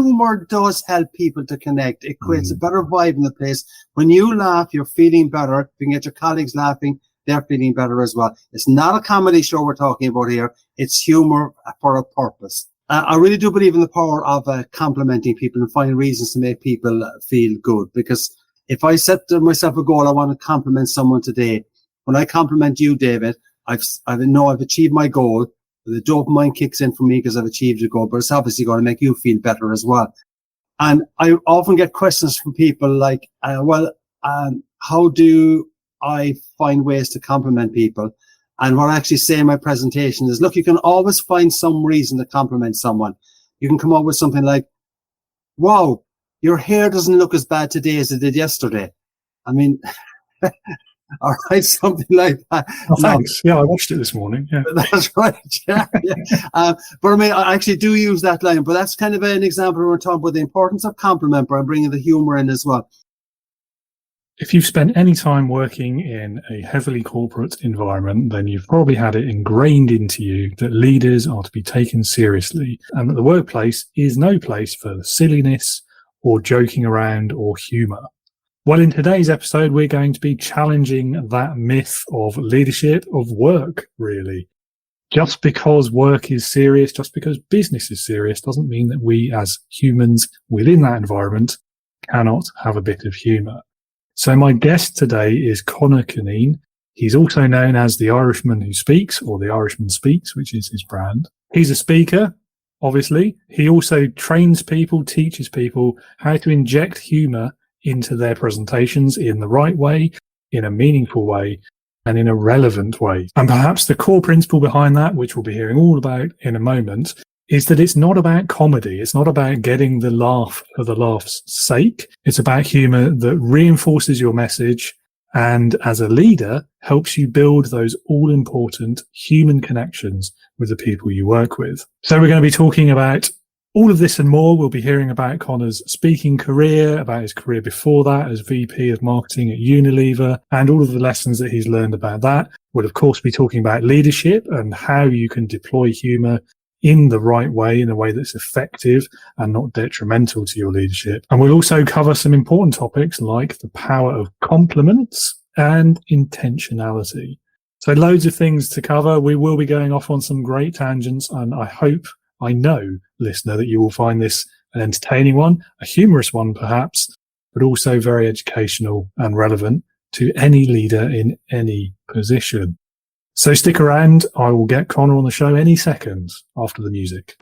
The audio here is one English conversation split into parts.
humour does help people to connect. It creates a better vibe in the place. When you laugh, you're feeling better. If you can get your colleagues laughing, they're feeling better as well. It's not a comedy show we're talking about here. It's humour for a purpose. I really do believe in the power of complimenting people and finding reasons to make people feel good. Because if I set myself a goal, I want to compliment someone today. When I compliment you, David, I know I've achieved my goal. The dopamine kicks in for me because I've achieved a goal, but it's obviously going to make you feel better as well. And I often get questions from people like, how do I find ways to compliment people? And what I actually say in my presentation is, look, you can always find some reason to compliment someone. You can come up with something like, wow, your hair doesn't look as bad today as it did yesterday. I mean, all right, something like that. Oh, thanks. Yeah, I watched it this morning. Yeah, that's right. Yeah. But I mean, I actually do use that line, but that's kind of an example when we're talking about the importance of compliment, but I'm bringing the humour in as well. If you've spent any time working in a heavily corporate environment, then you've probably had it ingrained into you that leaders are to be taken seriously and that the workplace is no place for silliness or joking around or humour. Well, in today's episode, we're going to be challenging that myth of leadership of work, really. Just because work is serious, just because business is serious, doesn't mean that we as humans within that environment cannot have a bit of humour. So my guest today is Conor Cunneen. He's also known as the Irishman Who Speaks, or the Irishman Speaks, which is his brand. He's a speaker, obviously. He also trains people, teaches people how to inject humour into their presentations in the right way, in a meaningful way, and in a relevant way. And perhaps the core principle behind that, which we'll be hearing all about in a moment, is that it's not about comedy. It's not about getting the laugh for the laugh's sake. It's about humour that reinforces your message and, as a leader, helps you build those all-important human connections with the people you work with. So we're going to be talking about all of this and more. We'll be hearing about Conor's speaking career, about his career before that as VP of Marketing at Unilever, and all of the lessons that he's learned about that. We'll, of course, be talking about leadership and how you can deploy humour in the right way, in a way that's effective and not detrimental to your leadership. And we'll also cover some important topics like the power of compliments and intentionality. So loads of things to cover. We will be going off on some great tangents, and I know, listener, that you will find this an entertaining one, a humorous one perhaps, but also very educational and relevant to any leader in any position. So stick around. I will get Conor on the show any second after the music.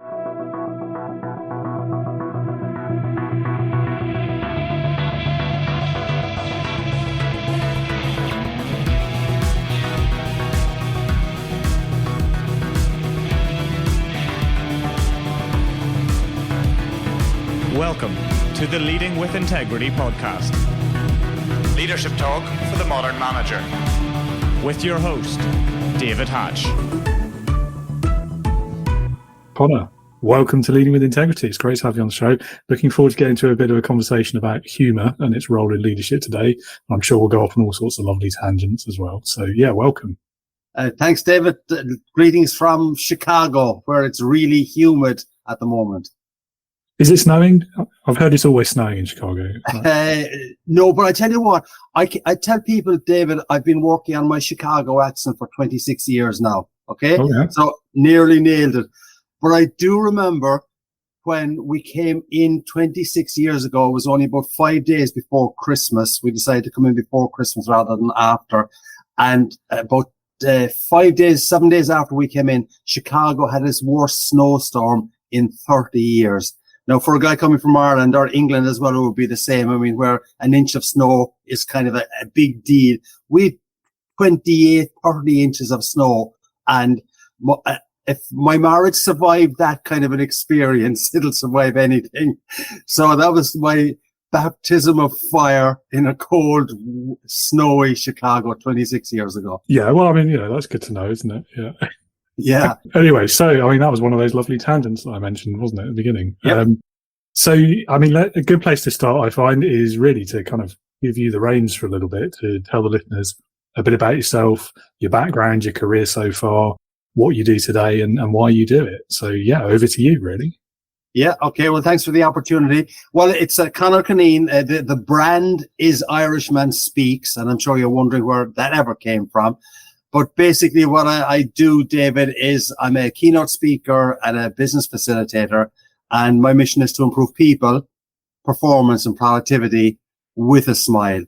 Welcome to the Leading with Integrity podcast. Leadership talk for the modern manager. With your host, David Hatch. Conor, welcome to Leading with Integrity. It's great to have you on the show. Looking forward to getting to a bit of a conversation about humour and its role in leadership today. I'm sure we'll go off on all sorts of lovely tangents as well. So yeah, welcome. Thanks, David. Greetings from Chicago, where it's really humid at the moment. Is it snowing? I've heard it's always snowing in Chicago. No, but I tell you what, I tell people, David, I've been working on my Chicago accent for 26 years now. Okay? Oh, yeah. So nearly nailed it. But I do remember when we came in 26 years ago, it was only about 5 days before Christmas. We decided to come in before Christmas rather than after. And about 7 days after we came in, Chicago had its worst snowstorm in 30 years. Now, for a guy coming from Ireland or England as well, it would be the same. I mean, where an inch of snow is kind of a big deal. We had 28, 30 inches of snow. And if my marriage survived that kind of an experience, it'll survive anything. So that was my baptism of fire in a cold, snowy Chicago 26 years ago. Yeah, well, I mean, that's good to know, isn't it? Yeah. Yeah. Anyway, so, I mean, that was one of those lovely tangents that I mentioned, wasn't it, at the beginning? Yep. So, I mean, a good place to start, I find, is really to kind of give you the reins for a little bit, to tell the listeners a bit about yourself, your background, your career so far, what you do today, and why you do it. So, yeah, over to you, really. Yeah. Okay. Well, thanks for the opportunity. Well, it's Conor Cunneen. The brand is Irishman Speaks, and I'm sure you're wondering where that ever came from. But basically what I do, David, is I'm a keynote speaker and a business facilitator. And my mission is to improve people, performance and productivity with a smile.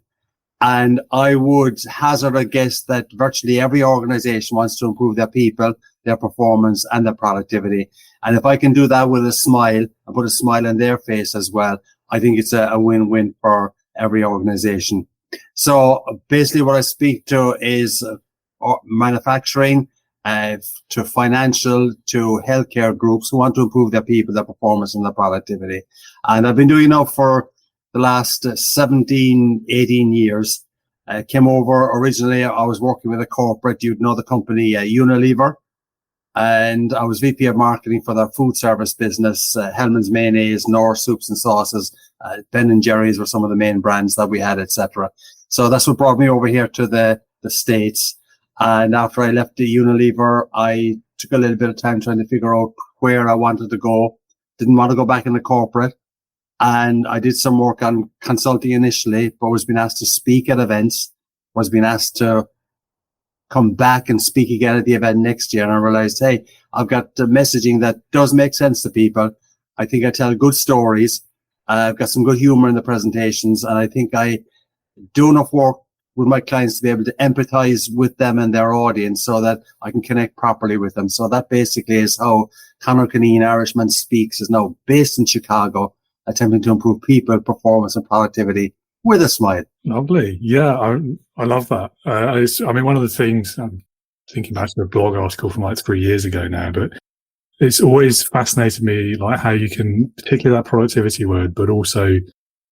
And I would hazard a guess that virtually every organization wants to improve their people, their performance and their productivity. And if I can do that with a smile and put a smile on their face as well, I think it's a win-win for every organization. So basically what I speak to is manufacturing, to financial, to healthcare groups who want to improve their people, their performance and their productivity. And I've been doing now for the last 17, 18 years. Came over originally, I was working with a corporate, you'd know the company Unilever. And I was VP of marketing for their food service business, Hellman's Mayonnaise, Knorr Soups and Sauces, Ben and Jerry's were some of the main brands that we had, etc. So that's what brought me over here to the States. And after I left the Unilever, I took a little bit of time trying to figure out where I wanted to go. Didn't want to go back into corporate. And I did some work on consulting initially, but was being asked to speak at events, was being asked to come back and speak again at the event next year. And I realized, hey, I've got messaging that does make sense to people. I think I tell good stories. I've got some good humor in the presentations. And I think I do enough work with my clients to be able to empathize with them and their audience so that I can connect properly with them. So that basically is how Conor Cunneen, Irishman Speaks, is now based in Chicago, attempting to improve people, performance and productivity with a smile. Lovely. Yeah, I love that. I mean, one of the things, I'm thinking back to a blog article from like 3 years ago now, but it's always fascinated me, like how you can, particularly that productivity word, but also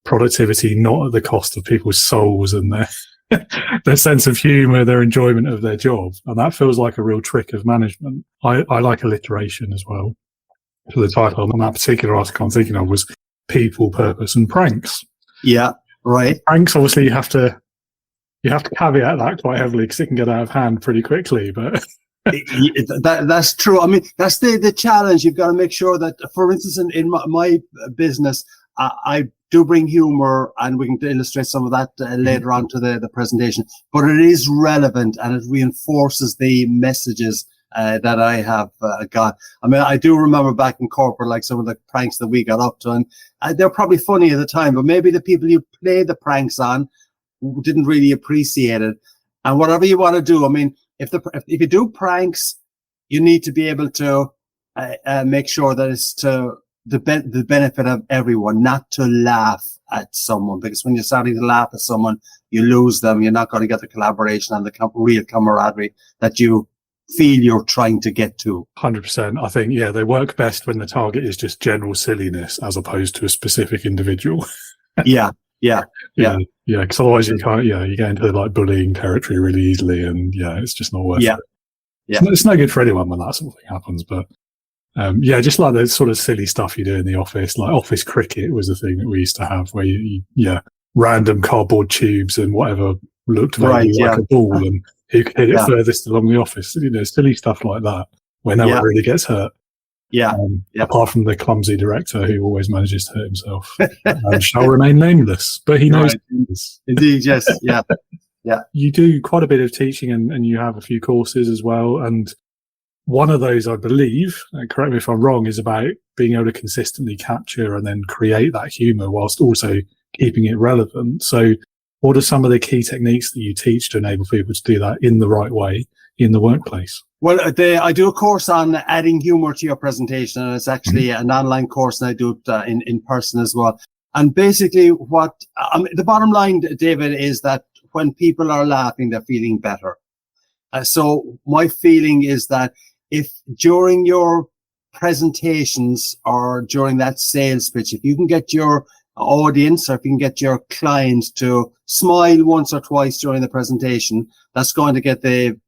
productivity not at the cost of people's souls and their sense of humor, their enjoyment of their job. And that feels like a real trick of management. I like alliteration as well. So the title on that particular article I'm thinking of was People, Purpose and Pranks. Yeah, right. Pranks, obviously, you have to caveat that quite heavily because it can get out of hand pretty quickly. But that's true. I mean, that's the challenge. You've got to make sure that, for instance, in my business, I do bring humor, and we can illustrate some of that later on to the presentation. But it is relevant, and it reinforces the messages that I have got. I mean, I do remember back in corporate, like some of the pranks that we got up to, and they're probably funny at the time, but maybe the people you play the pranks on didn't really appreciate it. And whatever you want to do, I mean, if you do pranks, you need to be able to make sure that it's to the benefit of everyone, not to laugh at someone, because when you're starting to laugh at someone, you lose them. You're not going to get the collaboration and the real camaraderie that you feel you're trying to get to. 100%. I think, yeah, they work best when the target is just general silliness as opposed to a specific individual. Yeah. Because otherwise you can't, you get into like bullying territory really easily, and it's just not worth it. It's no good for anyone when that sort of thing happens, but just like the sort of silly stuff you do in the office, like office cricket was a thing that we used to have where you random cardboard tubes and whatever looked like a ball, and who could hit it furthest along the office, silly stuff like that where no one really gets hurt. Apart from the clumsy director who always manages to hurt himself, shall remain nameless, but he knows. Indeed, yes, You do quite a bit of teaching, and you have a few courses as well. And one of those, I believe, correct me if I'm wrong, is about being able to consistently capture and then create that humor whilst also keeping it relevant. So what are some of the key techniques that you teach to enable people to do that in the right way in the workplace? Well, I do a course on adding humor to your presentation, and it's actually an online course, and I do it in person as well. And basically the bottom line, David, is that when people are laughing, they're feeling better. So my feeling is that if during your presentations or during that sales pitch, if you can get your audience, or if you can get your client to smile once or twice during the presentation, that's going to get the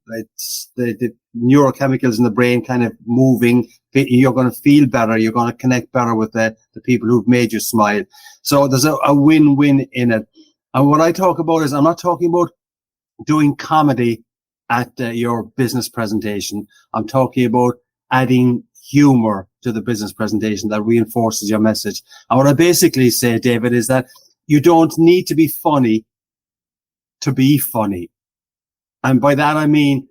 neurochemicals in the brain kind of moving. You're going to feel better. You're going to connect better with the people who've made you smile. So there's a win-win in it. And what I talk about is, I'm not talking about doing comedy at your business presentation. I'm talking about adding humor to the business presentation that reinforces your message. And what I basically say, David, is that you don't need to be funny to be funny. And by that, I mean,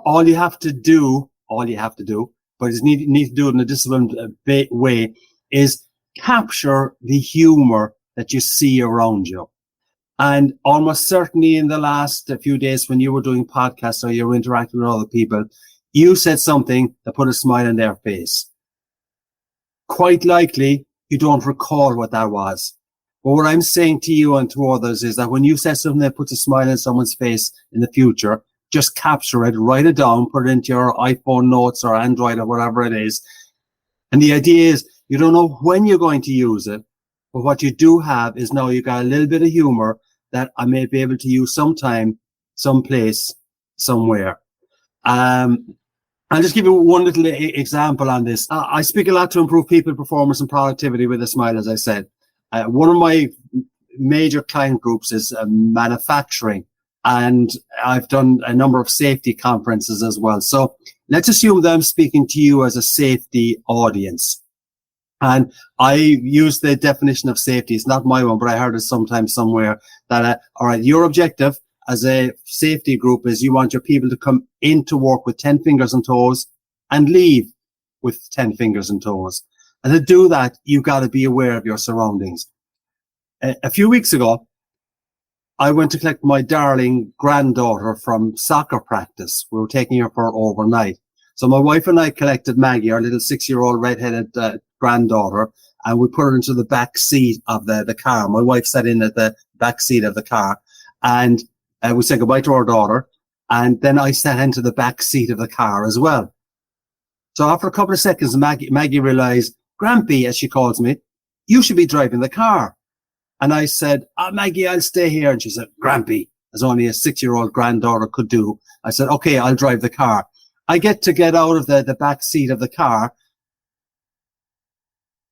all you have to do, but you need to do it in a disciplined way, is capture the humor that you see around you. And almost certainly in the last few days when you were doing podcasts or you were interacting with other people, you said something that put a smile on their face. Quite likely, you don't recall what that was. But what I'm saying to you and to others is that when you say something that puts a smile on someone's face in the future, just capture it, write it down, put it into your iPhone notes or Android or whatever it is. And the idea is you don't know when you're going to use it, but what you do have is now you got a little bit of humor that I may be able to use sometime, someplace, somewhere. I'll just give you one little example on this. I speak a lot to improve people performance and productivity with a smile, as I said. One of my major client groups is manufacturing, and I've done a number of safety conferences as well. So let's assume that I'm speaking to you as a safety audience. And I use the definition of safety. It's not my one, but I heard it sometimes somewhere that, all right, your objective as a safety group is you want your people to come into work with 10 fingers and toes and leave with 10 fingers and toes. And to do that, you've got to be aware of your surroundings. A few weeks ago, I went to collect my darling granddaughter from soccer practice. We were taking her for overnight. So my wife and I collected Maggie, our little 6-year-old redheaded granddaughter, and we put her into the back seat of the car. My wife sat in at the back seat of the car, and we said goodbye to our daughter. And then I sat into the back seat of the car as well. So after a couple of seconds, Maggie realized, Grampy, as she calls me, you should be driving the car. And I said, Maggie, I'll stay here. And she said, Grampy, as only a 6-year-old granddaughter could do. I said, okay, I'll drive the car. I get out of the back seat of the car.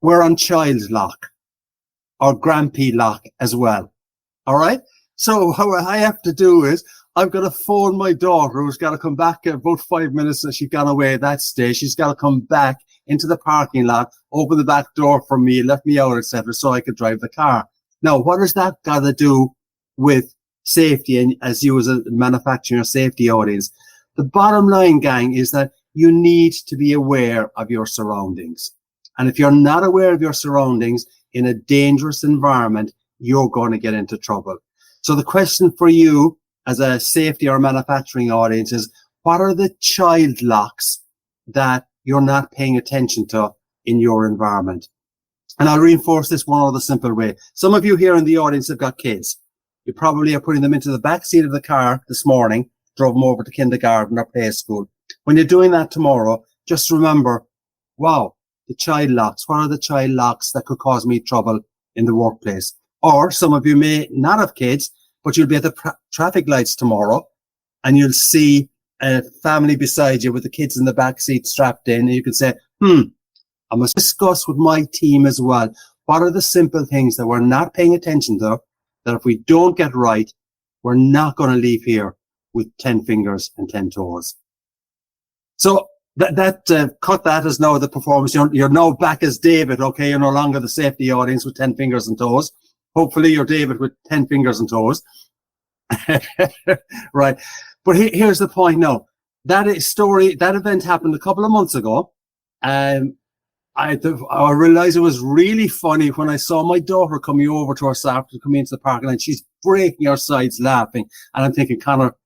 We're on child lock or Grampy lock as well. All right. So what I have to do is I've got to phone my daughter, who's got to come back in about 5 minutes that she's gone away at that stage. She's got to come back into the parking lot, open the back door for me, let me out, etc., so I could drive the car. Now, what has that got to do with safety and as you as a manufacturing or safety audience? The bottom line, gang, is that you need to be aware of your surroundings. And if you're not aware of your surroundings in a dangerous environment, you're going to get into trouble. So the question for you as a safety or manufacturing audience is, what are the child locks that you're not paying attention to in your environment? And I'll reinforce this one other simple way. Some of you here in the audience have got kids. You probably are putting them into the back seat of the car this morning, drove them over to kindergarten or play school. When you're doing that tomorrow, just remember, wow, the child locks. What are the child locks that could cause me trouble in the workplace? Or some of you may not have kids, but you'll be at the traffic lights tomorrow and you'll see a family beside you with the kids in the back seat strapped in, and you can say, I must discuss with my team as well. What are the simple things that we're not paying attention to, that if we don't get right, we're not going to leave here with 10 fingers and 10 toes. So cut that as now the performance. You're now back as David, okay? You're no longer the safety audience with 10 fingers and toes. Hopefully you're David with 10 fingers and toes. Right. But here's the point now. That event happened a couple of months ago. I realized it was really funny when I saw my daughter coming over to us after coming into the parking lot. She's breaking her sides laughing. And I'm thinking, Conor,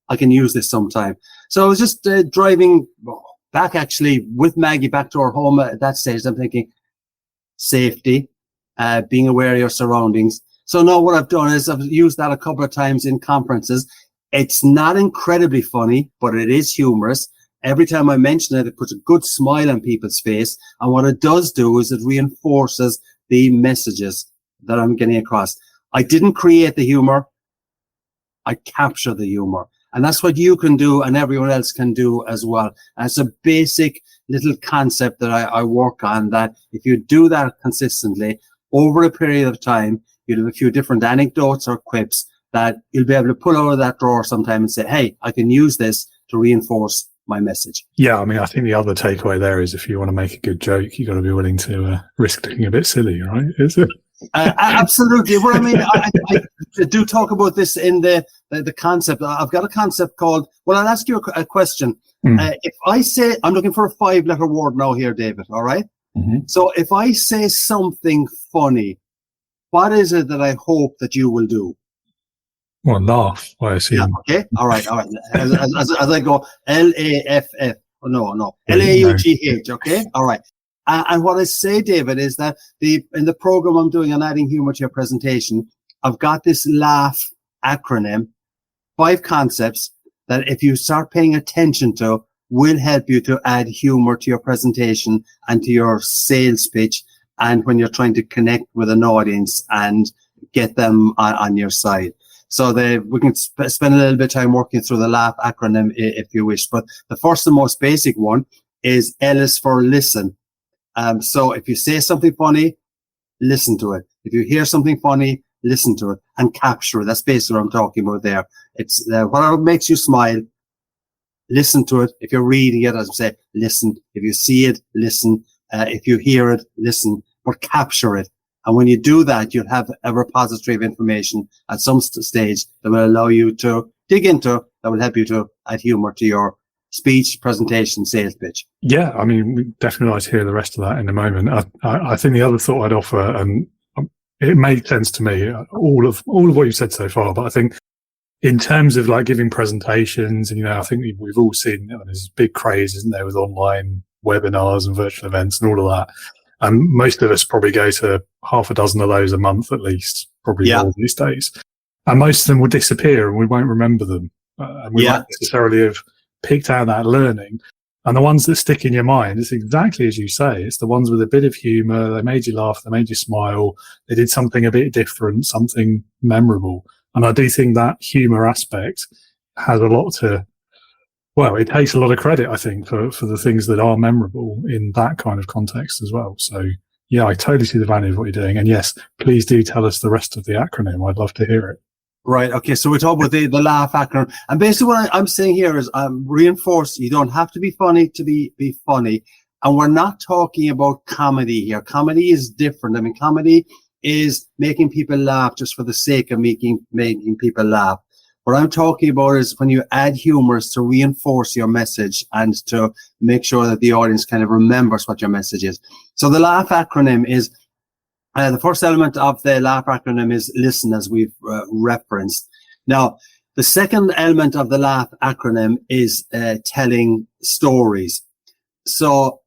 I can use this sometime. So I was just driving back actually with Maggie back to her home at that stage. I'm thinking safety, being aware of your surroundings. So now what I've done is I've used that a couple of times in conferences. It's not incredibly funny, but it is humorous. Every time I mention it, it puts a good smile on people's face. And what it does do is it reinforces the messages that I'm getting across. I didn't create the humor. I capture the humor. And that's what you can do and everyone else can do as well. And it's a basic little concept that I work on, that if you do that consistently over a period of time, you'll have a few different anecdotes or quips that you'll be able to pull out of that drawer sometime and say, hey, I can use this to reinforce my message. Yeah, I mean, I think the other takeaway there is if you want to make a good joke, you've got to be willing to risk looking a bit silly, right? Is it? Absolutely. Well, I mean, I do talk about this in the concept. I've got a concept called, well, I'll ask you a question. If I say, I'm looking for a 5-letter word now here, David, all right? Mm-hmm. So if I say something funny, what is it that I hope that you will do? Well, laugh, I assume. Yeah, okay, all right. As I go, L-A-F-F. Oh, no, L-A-U-G-H, okay? All right. And what I say, David, is that in the program I'm doing on adding humor to your presentation, I've got this LAUGH acronym, 5 concepts that if you start paying attention to will help you to add humor to your presentation and to your sales pitch and when you're trying to connect with an audience and get them on your side. So we can spend a little bit of time working through the LAUGH acronym if you wish. But the first and most basic one is L is for listen. So if you say something funny, listen to it. If you hear something funny, listen to it and capture it. That's basically what I'm talking about there. It's whatever makes you smile, listen to it. If you're reading it, as I say, listen. If you see it, listen. If you hear it, listen, but capture it. And when you do that, you'll have a repository of information at some stage that will allow you to dig into, that will help you to add humor to your speech, presentation, sales pitch. Yeah, I mean, we definitely like to hear the rest of that in a moment. I think the other thought I'd offer, and it made sense to me, all of what you've said so far, but I think in terms of like giving presentations, and, I think we've all seen, there's this big craze, isn't there, with online webinars and virtual events and all of that. And most of us probably go to half a dozen of those a month at least, probably more these days. And most of them will disappear and we won't remember them. And we won't necessarily have picked out that learning. And the ones that stick in your mind, it's exactly as you say. It's the ones with a bit of humour. They made you laugh. They made you smile. They did something a bit different, something memorable. And I do think that humour aspect has a lot to, well, it takes a lot of credit, I think, for the things that are memorable in that kind of context as well. So, yeah, I totally see the value of what you're doing. And yes, please do tell us the rest of the acronym. I'd love to hear it. Right. Okay. So we're talking about the LAUGH acronym. And basically what I'm saying here is reinforce you don't have to be funny to be funny. And we're not talking about comedy here. Comedy is different. I mean, comedy is making people laugh just for the sake of making people laugh. What I'm talking about is when you add humor is to reinforce your message and to make sure that the audience kind of remembers what your message is. So the LAUGH acronym is, the first element of the LAUGH acronym is listen, as we've referenced. Now, the second element of the LAUGH acronym is telling stories. So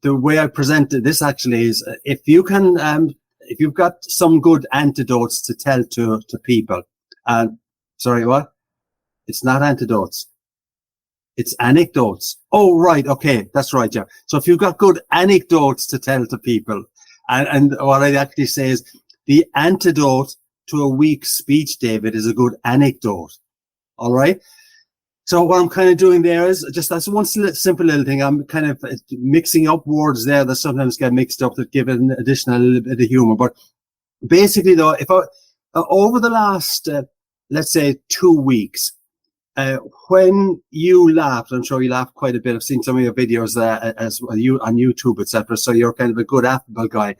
the way I presented this actually is if you can, if you've got some good antidotes to tell to people, sorry, what? It's not antidotes. It's anecdotes. Oh, right. Okay. That's right. Yeah. So if you've got good anecdotes to tell to people, and what I actually say is the antidote to a weak speech, David, is a good anecdote. All right. So what I'm kind of doing there is just, that's one simple little thing. I'm kind of mixing up words there that sometimes get mixed up that give it an additional little bit of humor. But basically though, if over the last, let's say 2 weeks, when you laughed, I'm sure you laughed quite a bit. I've seen some of your videos as well, you on YouTube, etc. So you're kind of a good affable guy.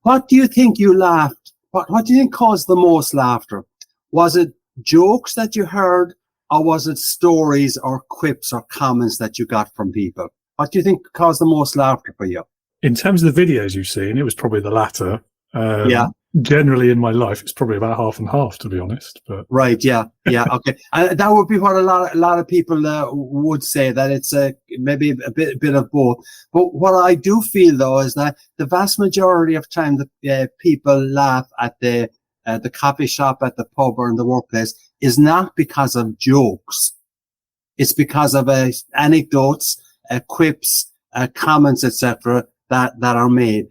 What do you think you laughed? What do you think caused the most laughter? Was it jokes that you heard, or was it stories or quips or comments that you got from people? What do you think caused the most laughter for you? In terms of the videos you've seen, it was probably the latter. Generally in my life, it's probably about half and half, to be honest. But right, yeah, okay. That would be what a lot of people would say, that it's maybe a bit of both. But what I do feel though is that the vast majority of time that people laugh at the coffee shop, at the pub, or in the workplace is not because of jokes. It's because of anecdotes, quips, comments, etc. that are made.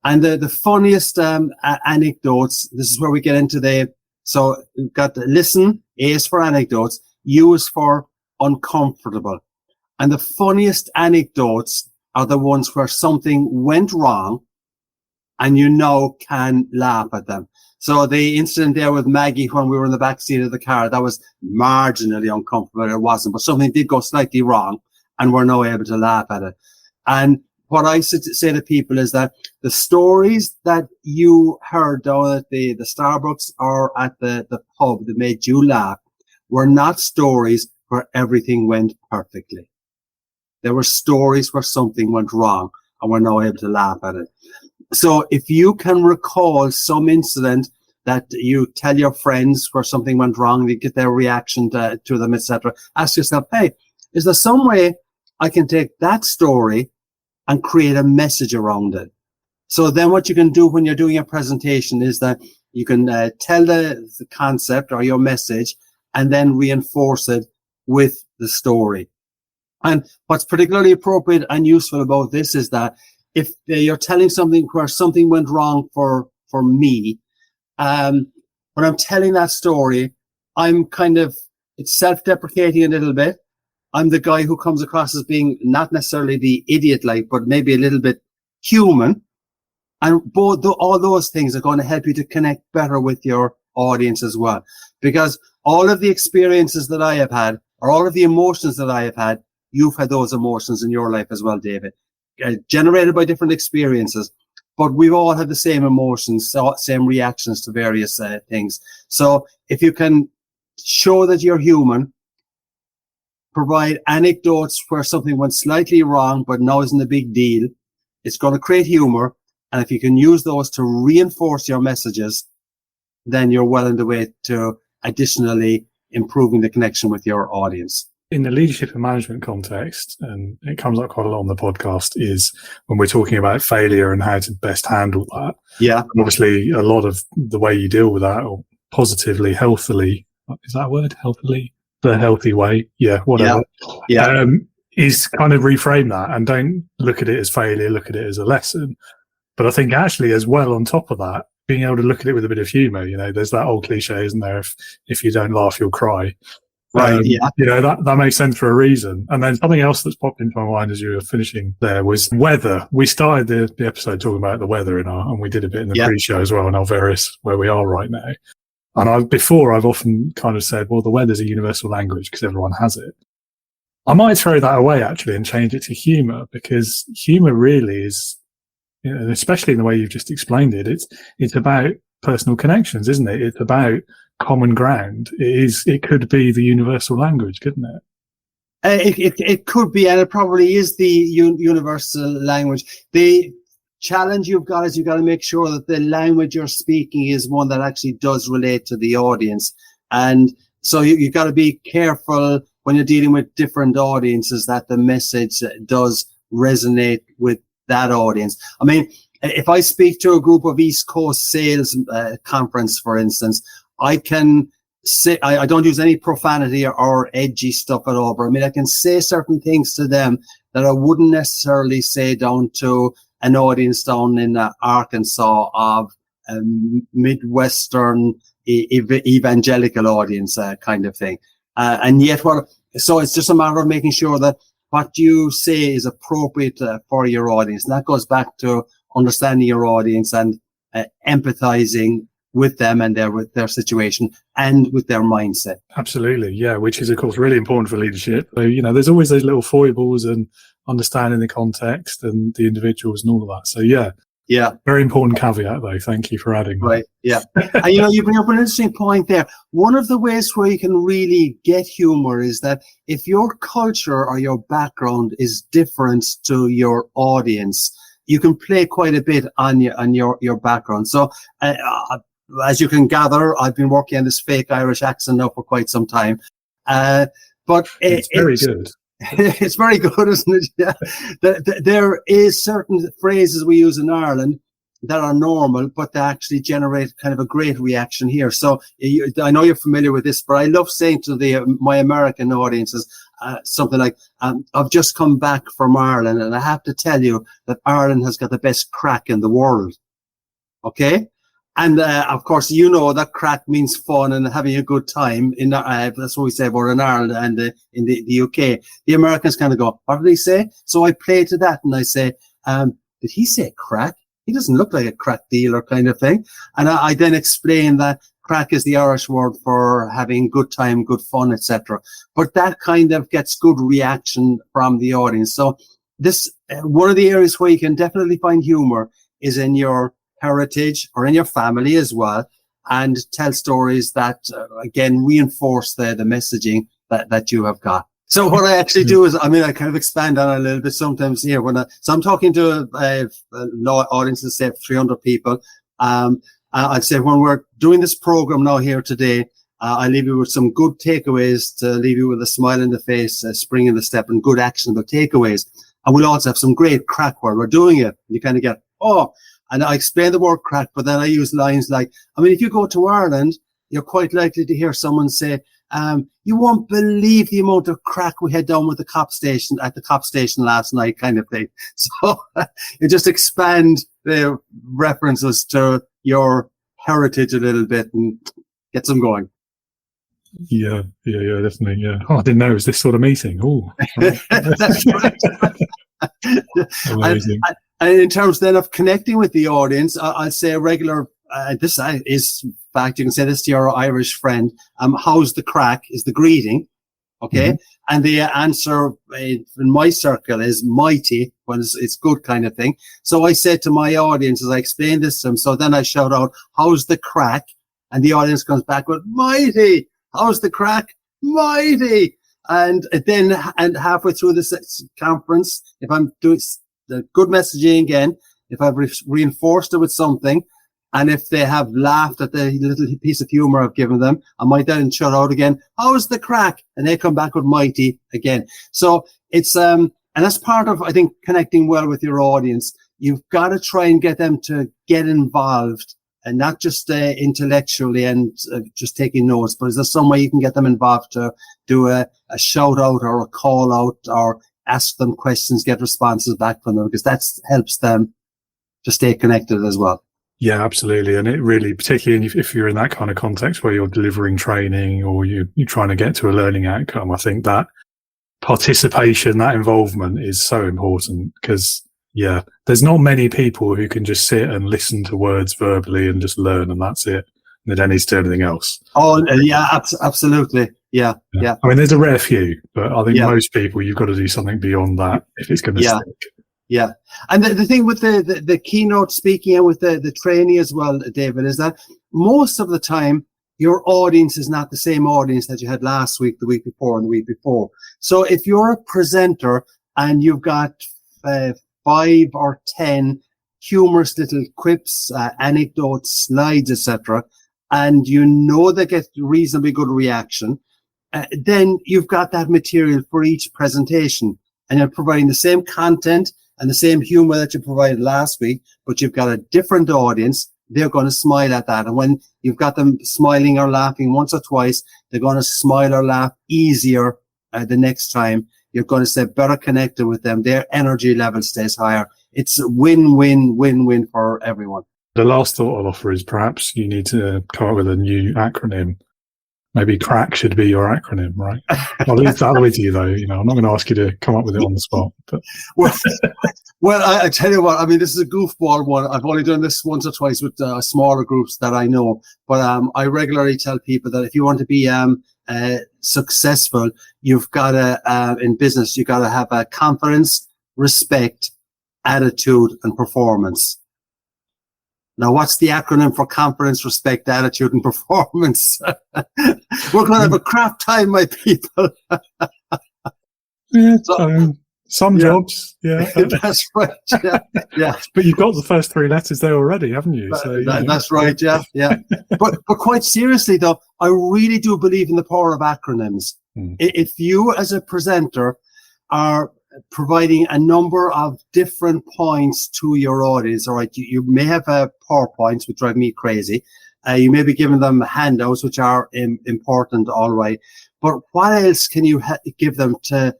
And the funniest anecdotes, this is where we get into so we've got the listen, A is for anecdotes, U is for uncomfortable. And the funniest anecdotes are the ones where something went wrong and you now can laugh at them. So the incident there with Maggie when we were in the back seat of the car, that was marginally uncomfortable. It wasn't, but something did go slightly wrong, and we're now able to laugh at it. And what I say to people is that the stories that you heard down at the Starbucks or at the pub that made you laugh were not stories where everything went perfectly. There were stories where something went wrong, and we're now able to laugh at it. So if you can recall some incident that you tell your friends where something went wrong, you get their reaction to them, etc., ask yourself, hey, is there some way I can take that story and create a message around it? So then what you can do when you're doing a presentation is that you can tell the concept or your message and then reinforce it with the story. And what's particularly appropriate and useful about this is that if you're telling something where something went wrong for me, when I'm telling that story, I'm it's self-deprecating a little bit. I'm the guy who comes across as being not necessarily the idiot-like, but maybe a little bit human. And all those things are going to help you to connect better with your audience as well. Because all of the experiences that I have had, or all of the emotions that I have had, you've had those emotions in your life as well, David, generated by different experiences. But we've all had the same emotions, same reactions to various things. So if you can show that you're human, provide anecdotes where something went slightly wrong, but now isn't a big deal, it's going to create humor. And if you can use those to reinforce your messages, then you're well on the way to additionally improving the connection with your audience. In the leadership and management context, and it comes up quite a lot on the podcast, is when we're talking about failure and how to best handle that. Yeah. And obviously, a lot of the way you deal with that, or positively, healthily, is that a word? Healthily? The healthy way? Yeah, whatever. Yeah. Is kind of reframe that and don't look at it as failure, look at it as a lesson. But I think actually as well on top of that, being able to look at it with a bit of humour, there's that old cliche, isn't there? If you don't laugh, you'll cry. Right, yeah. That makes sense for a reason. And then something else that's popped into my mind as you were finishing there was weather. We started the episode talking about the weather and we did a bit in the pre-show as well in our various where we are right now. And I've often kind of said, well, the weather's a universal language because everyone has it. I might throw that away actually and change it to humour, because humour really is, especially in the way you've just explained it, it's about personal connections, isn't it? It's about common ground. It could be the universal language, couldn't it? It could be, and it probably is the universal language. The challenge you've got is you've got to make sure that the language you're speaking is one that actually does relate to the audience. And so you've got to be careful when you're dealing with different audiences that the message does resonate with that audience. I mean, if I speak to a group of East Coast sales conference, for instance, I can say, I don't use any profanity or edgy stuff at all, but I mean, I can say certain things to them that I wouldn't necessarily say down to an audience down in Arkansas of a Midwestern evangelical audience kind of thing. And yet so it's just a matter of making sure that what you say is appropriate for your audience. And that goes back to understanding your audience and empathizing with them and with their situation and with their mindset. Absolutely, yeah, which is, of course, really important for leadership. So, there's always those little foibles and understanding the context and the individuals and all of that. So, yeah, very important caveat, though. Thank you for adding that. Right, yeah. And, you bring up an interesting point there. One of the ways where you can really get humor is that if your culture or your background is different to your audience, you can play quite a bit on your background. So, as you can gather, I've been working on this fake Irish accent now for quite some time. But it's very good. It's very good, isn't it? Yeah. There is certain phrases we use in Ireland that are normal, but they actually generate kind of a great reaction here. So I know you're familiar with this, but I love saying to my American audiences something like, I've just come back from Ireland, and I have to tell you that Ireland has got the best crack in the world. Okay? And, of course, that crack means fun and having a good time. That's what we say about in Ireland and in the UK. The Americans kind of go, what did he say? So I play to that and I say, did he say crack? he doesn't look like a crack dealer kind of thing. And I then explain that crack is the Irish word for having good time, good fun, etc. But that kind of gets good reaction from the audience. So this, one of the areas where you can definitely find humor is in your heritage or in your family as well, and tell stories that, again, reinforce the messaging that you have got. So what I actually do is, I mean, I kind of expand on it a little bit sometimes here. So I'm talking to an audience of, say, 300 people. I'd say when we're doing this program now here today, I leave you with some good takeaways to leave you with a smile in the face, a spring in the step, and good actionable takeaways. And we'll also have some great crack while we're doing it. You kind of get, and I explain the word crack, but then I use lines like, I mean, if you go to Ireland, you're quite likely to hear someone say, you won't believe the amount of crack we had down with the cop station at the cop station last night, kind of thing. So you just expand the references to your heritage a little bit and get them going. Yeah, definitely. Yeah. Oh, I didn't know it was this sort of meeting. Oh, that's right. Amazing. And in terms then of connecting with the audience, I'll say a regular. This is fact. You can say this to your Irish friend. How's the crack? Is the greeting, okay? Mm-hmm. And the answer in my circle is mighty, when it's good kind of thing. So I said to my audience as I explained this to them. So then I shout out, "How's the crack?" And the audience comes back with mighty. How's the crack? Mighty. And then halfway through this conference, if I'm doing the good messaging again, if I've reinforced it with something, and if they have laughed at the little piece of humor I've given them, I might then shout out again, "How's the crack?" And they come back with mighty again. So it's, and that's part of, I think, connecting well with your audience. You've got to try and get them to get involved, and not just intellectually and just taking notes, but is there some way you can get them involved to do a shout out or a call out or ask them questions, get responses back from them, because that helps them to stay connected as well. Yeah, absolutely. And it really, particularly if you're in that kind of context where you're delivering training or you're trying to get to a learning outcome, I think that participation, that involvement is so important, because there's not many people who can just sit and listen to words verbally and just learn and that's it. And they don't need to do anything else. Oh, yeah, absolutely. Yeah. I mean, there's a rare few, but I think most people, you've got to do something beyond that if it's going to stick. Yeah. And the thing with the keynote speaking and with the training as well, David, is that most of the time your audience is not the same audience that you had last week, the week before, and the week before. So if you're a presenter and you've got 5 or 10 humorous little quips, anecdotes, slides, etc., and you know they get reasonably good reaction, then you've got that material for each presentation, and you're providing the same content and the same humor that you provided last week, but you've got a different audience. They're going to smile at that. And when you've got them smiling or laughing once or twice, they're going to smile or laugh easier the next time. You're going to stay better connected with them. Their energy level stays higher. It's a win-win for everyone. The last thought I'll offer is perhaps you need to come up with a new acronym. Maybe CRACK should be your acronym, right? I'll leave that with you, though. I'm not going to ask you to come up with it on the spot. But well, I tell you what. I mean, this is a goofball one. I've only done this once or twice with smaller groups that I know. But I regularly tell people that if you want to be successful, you've got to, in business, you've got to have a confidence, respect, attitude, and performance. Now, what's the acronym for confidence, respect, attitude, and performance? We're going to have a crap time, my people. Some jobs, That's right, yeah. But you've got the first 3 letters there already, haven't you? So, that's right, yeah. But quite seriously, though, I really do believe in the power of acronyms. If you, as a presenter, are providing a number of different points to your audience, all right, you may have PowerPoints, which drive me crazy. You may be giving them handouts, which are important, all right. But what else can you give them to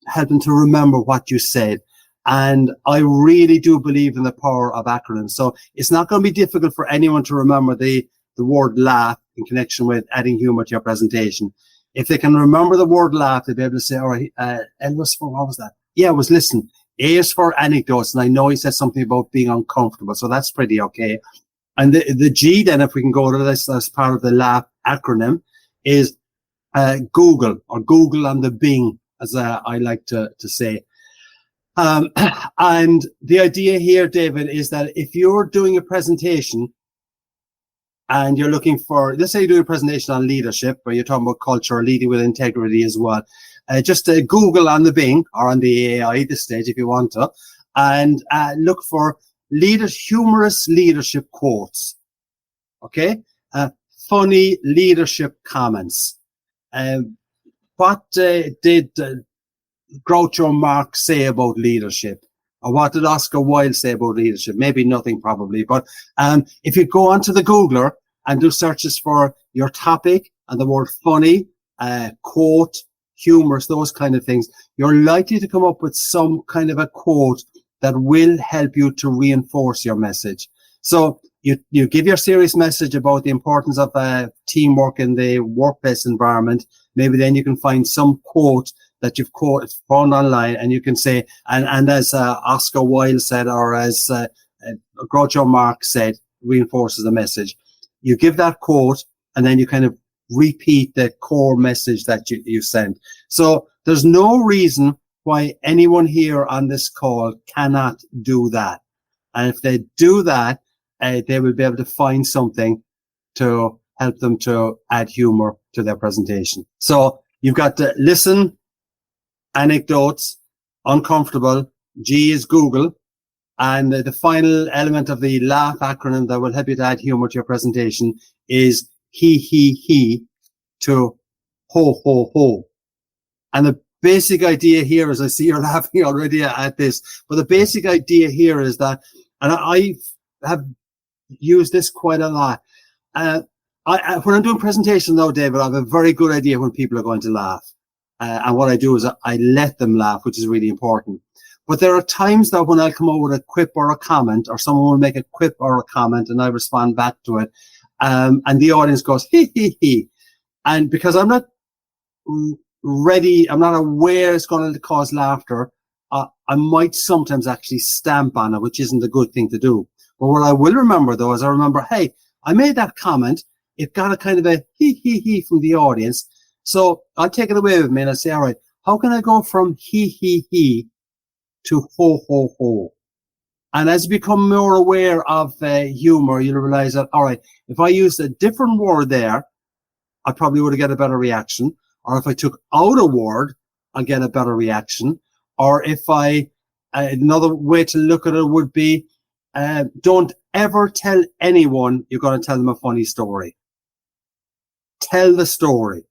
help them to remember what you said? And I really do believe in the power of acronyms. So it's not going to be difficult for anyone to remember the word laugh in connection with adding humor to your presentation. If they can remember the word laugh, they'll be able to say, all right, Elvis, what was that? Yeah, it was listen. A is for anecdotes, and I know he said something about being uncomfortable, so that's pretty okay. And the G then, if we can go to this as part of the LAUGH acronym, is Google, or Google and the Bing, as I like to say. And the idea here, David, is that if you're doing a presentation and you're looking for, let's say you're doing a presentation on leadership, where you're talking about culture or leading with integrity as well, just Google on the Bing or on the AI at this stage if you want to, and look for humorous leadership quotes. Okay? Funny leadership comments. What did Groucho Marx say about leadership? Or what did Oscar Wilde say about leadership? Maybe nothing, probably. But if you go onto the Googler and do searches for your topic and the word funny, quote, humorous, those kind of things, you're likely to come up with some kind of a quote that will help you to reinforce your message. So you give your serious message about the importance of teamwork in the workplace environment. Maybe then you can find some quote that you've found online, and you can say, and as Oscar Wilde said, or as Groucho Marx said, reinforces the message. You give that quote, and then you kind of repeat the core message that you sent. So there's no reason why anyone here on this call cannot do that. And if they do that, they will be able to find something to help them to add humor to their presentation. So you've got to listen, anecdotes, uncomfortable, G is Google, and the final element of the LAUGH acronym that will help you to add humor to your presentation is he to ho, ho, ho. And the basic idea here is, I see you're laughing already at this, but the basic idea here is that, and I have used this quite a lot. When I'm doing presentations though, David, I have a very good idea when people are going to laugh. And what I do is I let them laugh, which is really important. But there are times that when I come up with a quip or a comment, or someone will make a quip or a comment and I respond back to it, and the audience goes, he. And because I'm not ready, I'm not aware it's going to cause laughter, I might sometimes actually stamp on it, which isn't a good thing to do. But what I will remember though is I remember, hey, I made that comment. It got a kind of a he from the audience. So I'll take it away with me and I'll say, all right, how can I go from he to ho, ho, ho? And as you become more aware of humor, you'll realize that, all right, if I used a different word there, I probably would have got a better reaction. Or if I took out a word, I'll get a better reaction. Or if another way to look at it would be, don't ever tell anyone you're going to tell them a funny story. Tell the story.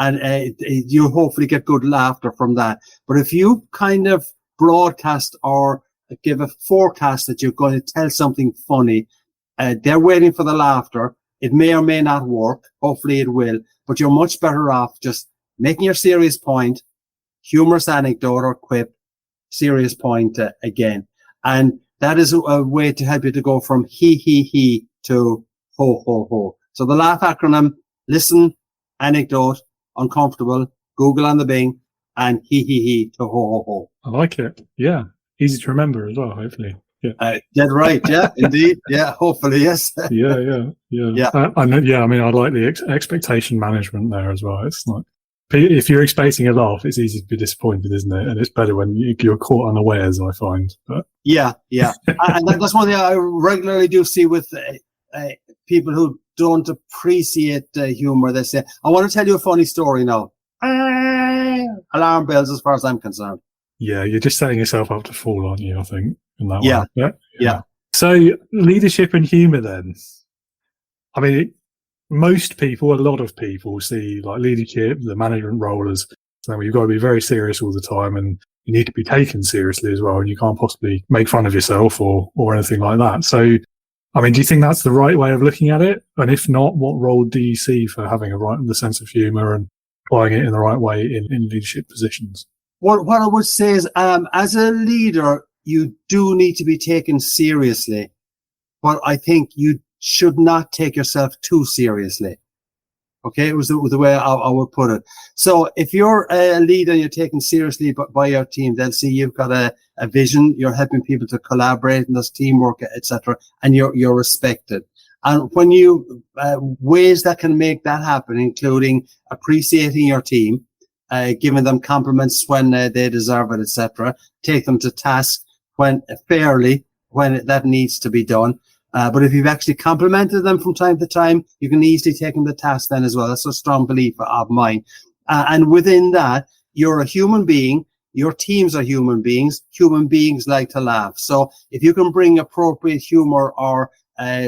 And you hopefully get good laughter from that. But if you kind of broadcast or give a forecast that you're going to tell something funny, they're waiting for the laughter. It may or may not work. Hopefully it will. But you're much better off just making your serious point, humorous anecdote or quip, serious point again. And that is a way to help you to go from he to ho, ho, ho. So the LAUGH acronym: listen, anecdote, uncomfortable, Google on the Bing, and he to ho, ho, ho. I like it. Yeah. Easy to remember as well, hopefully. Yeah. Dead right. Yeah, indeed. Yeah, hopefully, yes. Yeah. I mean, I like the expectation management there as well. It's like, if you're expecting a laugh, it's easy to be disappointed, isn't it? And it's better when you're caught unawares, I find. But yeah. And that's one thing I regularly do see with people who don't appreciate humor. They say, I want to tell you a funny story now. Alarm bells as far as I'm concerned. Yeah, you're just setting yourself up to fall, aren't you, I think, in that way. Yeah. So leadership and humour then. I mean, most people, a lot of people see like leadership, the management role as something you've got to be very serious all the time and you need to be taken seriously as well. And you can't possibly make fun of yourself or anything like that. So, I mean, do you think that's the right way of looking at it? And if not, what role do you see for having the sense of humour and applying it in the right way in leadership positions? What I would say is, as a leader, you do need to be taken seriously, but I think you should not take yourself too seriously. Okay, it was the way I would put it. So if you're a leader and you're taken seriously by your team, they'll see you've got a vision, you're helping people to collaborate, and there's teamwork, etc., and you're respected. And when you ways that can make that happen, including appreciating your team, giving them compliments when they deserve it, etc., take them to task when that needs to be done. But if you've actually complimented them from time to time, you can easily take them to task then as well. That's a strong belief of mine. And within that, you're a human being. Your teams are human beings. Human beings like to laugh. So if you can bring appropriate humor or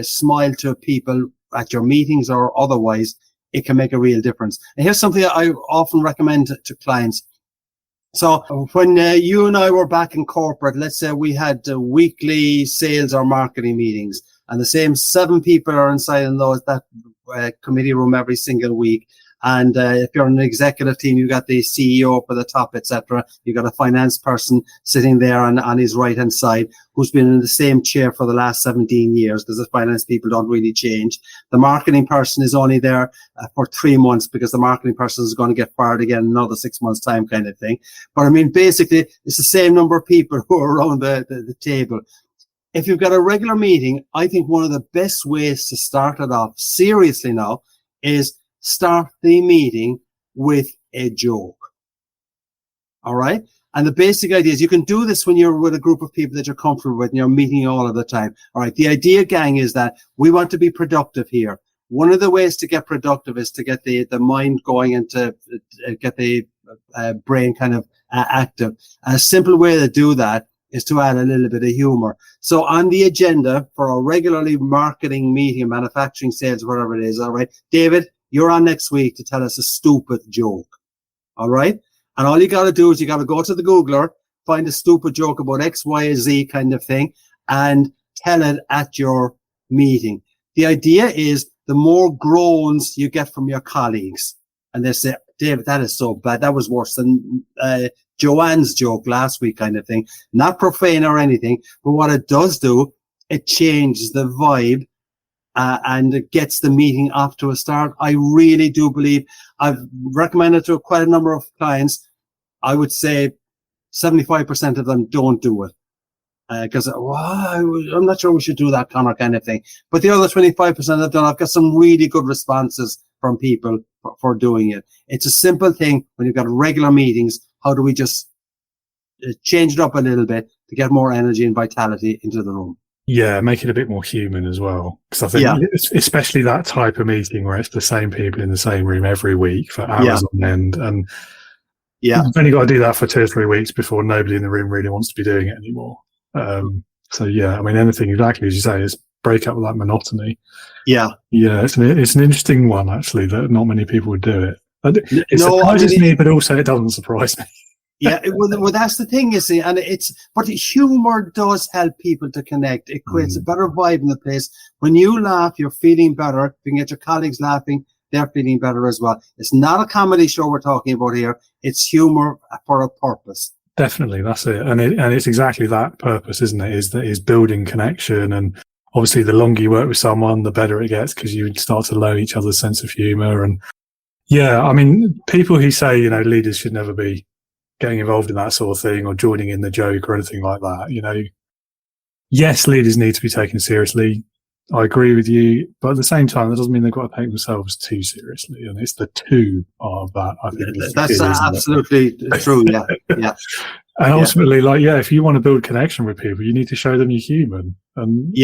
smile to people at your meetings or otherwise, it can make a real difference. And here's something that I often recommend to clients. So when you and I were back in corporate, let's say we had weekly sales or marketing meetings, and the same 7 people are inside in that committee room every single week. And if you're an executive team, you got the CEO up at the top, etc. You got a finance person sitting there on his right hand side, who's been in the same chair for the last 17 years, because the finance people don't really change. The marketing person is only there for 3 months, because the marketing person is going to get fired again in another 6 months' time, kind of thing. But I mean, basically, it's the same number of people who are around the table. If you've got a regular meeting, I think one of the best ways to start it off seriously now is start the meeting with a joke. All right. And the basic idea is you can do this when you're with a group of people that you're comfortable with and you're meeting all of the time. All right. The idea, gang, is that we want to be productive here. One of the ways to get productive is to get the mind going and to get the brain kind of active. A simple way to do that is to add a little bit of humor. So on the agenda for a regularly marketing meeting, manufacturing, sales, whatever it is. All right. David, you're on next week to tell us a stupid joke. All right. And all you got to do is you got to go to the Googler, find a stupid joke about X, Y, Z kind of thing, and tell it at your meeting. The idea is the more groans you get from your colleagues, and they say, David, that is so bad. That was worse than Joanne's joke last week kind of thing. Not profane or anything, but what it does do, it changes the vibe. And it gets the meeting off to a start. I really do believe, I've recommended to quite a number of clients, I would say 75% of them don't do it. Because I'm not sure we should do that, Conor, kind of thing. But the other 25% have done, I've got some really good responses from people for doing it. It's a simple thing when you've got regular meetings. How do we just change it up a little bit to get more energy and vitality into the room? Yeah, make it a bit more human as well. Because I think, especially that type of meeting where it's the same people in the same room every week for hours on end. And you've only got to do that for 2 or 3 weeks before nobody in the room really wants to be doing it anymore. So, yeah, I mean, anything exactly as you say is break up with that monotony. Yeah, it's an interesting one, actually, that not many people would do it. It surprises me, but also it doesn't surprise me. Well, that's the thing, you see, and but humor does help people to connect. It creates a better vibe in the place. When you laugh, you're feeling better. You can get your colleagues laughing, they're feeling better as well. It's not a comedy show we're talking about here. It's humor for a purpose. Definitely, that's it. And it's exactly that purpose, isn't it? Is building connection. And obviously, the longer you work with someone, the better it gets, because you start to learn each other's sense of humor. And yeah, I mean, people who say, leaders should never be getting involved in that sort of thing or joining in the joke or anything like that. Yes, leaders need to be taken seriously. I agree with you. But at the same time, that doesn't mean they've got to take themselves too seriously. And it's the two of that, I think. That's absolutely true. Yeah. And ultimately, if you want to build connection with people, you need to show them you're human. And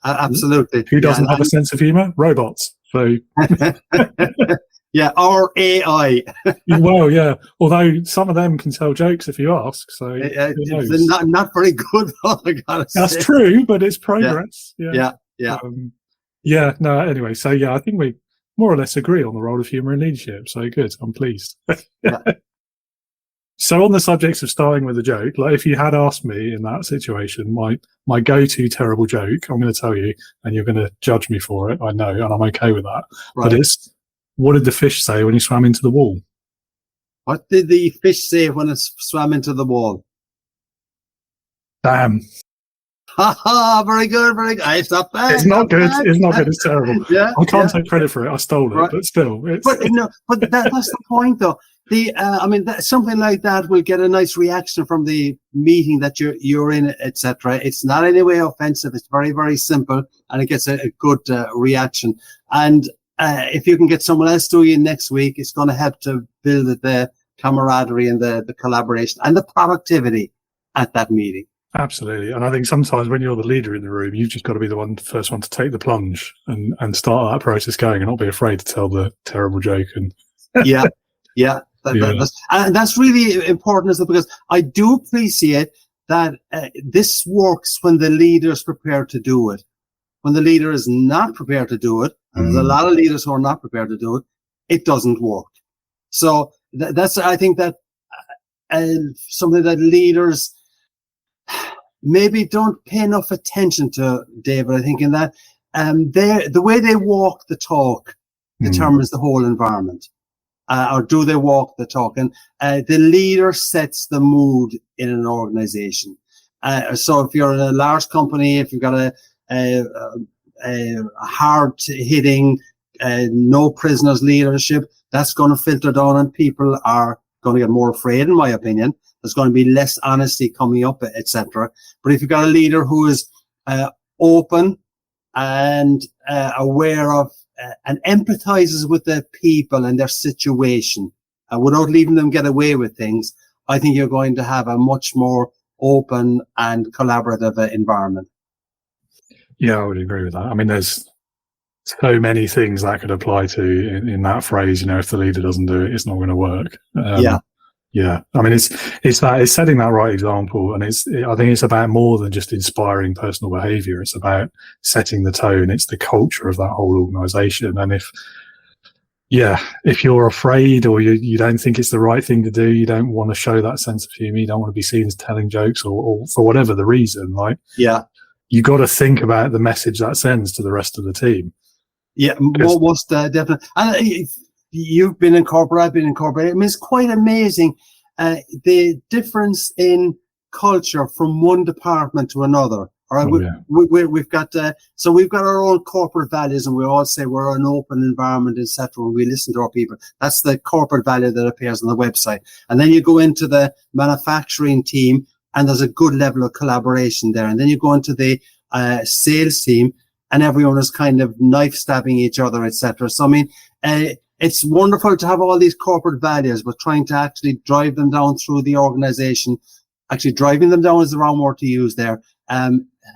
absolutely. Who doesn't have a sense of humor? Robots. So. Yeah, or AI. Well, yeah. Although some of them can tell jokes if you ask. So they're not very good, though, I gotta say. That's true, but it's progress. Yeah. No, anyway, so yeah, I think we more or less agree on the role of humour in leadership. So good, I'm pleased. So on the subject of starting with a joke, if you had asked me in that situation, my go-to terrible joke, I'm going to tell you, and you're going to judge me for it, I know, and I'm okay with that. Right. But it's, what did the fish say when he swam into the wall? What did the fish say when it swam into the wall? Damn. Very good, very good. It's not bad. It's not good. It's not good. It's terrible. Yeah, I can't take credit for it. I stole it, right. but still. It's, But that's the point, though. Something like that will get a nice reaction from the meeting that you're in, etc. It's not in any way offensive. It's very, very simple, and it gets a good reaction. And if you can get someone else doing it next week, it's going to help to build the camaraderie and the collaboration and the productivity at that meeting. Absolutely. And I think sometimes when you're the leader in the room, you've just got to be the first one to take the plunge and start that process going and not be afraid to tell the terrible joke. And yeah. That's really important, isn't it? Because I do appreciate that this works when the leader is prepared to do it. When the leader is not prepared to do it, and there's a lot of leaders who are not prepared to do it, it doesn't work. So I think that something that leaders maybe don't pay enough attention to, David. I think in that the way they walk the talk determines the whole environment. Or do they walk the talk? And the leader sets the mood in an organization. So if you're in a large company, if you've got a hard-hitting, no prisoners leadership, that's going to filter down, and people are going to get more afraid, in my opinion. There's going to be less honesty coming up, etc. But if you've got a leader who is open and aware of and empathizes with the people and their situation without leaving them get away with things, I think you're going to have a much more open and collaborative environment. Yeah, I would agree with that. I mean, there's so many things that could apply to in that phrase. If the leader doesn't do it, it's not going to work. Yeah. I mean, it's setting that right example, and I think it's about more than just inspiring personal behaviour. It's about setting the tone. It's the culture of that whole organisation. And if you're afraid or you don't think it's the right thing to do, you don't want to show that sense of humour, you don't want to be seen as telling jokes, or for whatever the reason, you got to think about the message that sends to the rest of the team. Yeah, most definitely. And you've been in corporate, I've been in corporate. I mean, it's quite amazing the difference in culture from one department to another. All right, we've got our own corporate values, and we all say we're an open environment, etc. When we listen to our people, that's the corporate value that appears on the website. And then you go into the manufacturing team, and there's a good level of collaboration there. And then you go into the sales team, and everyone is kind of knife stabbing each other, etc. So I mean, it's wonderful to have all these corporate values, but trying to actually drive them down through the organization. Actually, driving them down is the wrong word to use there.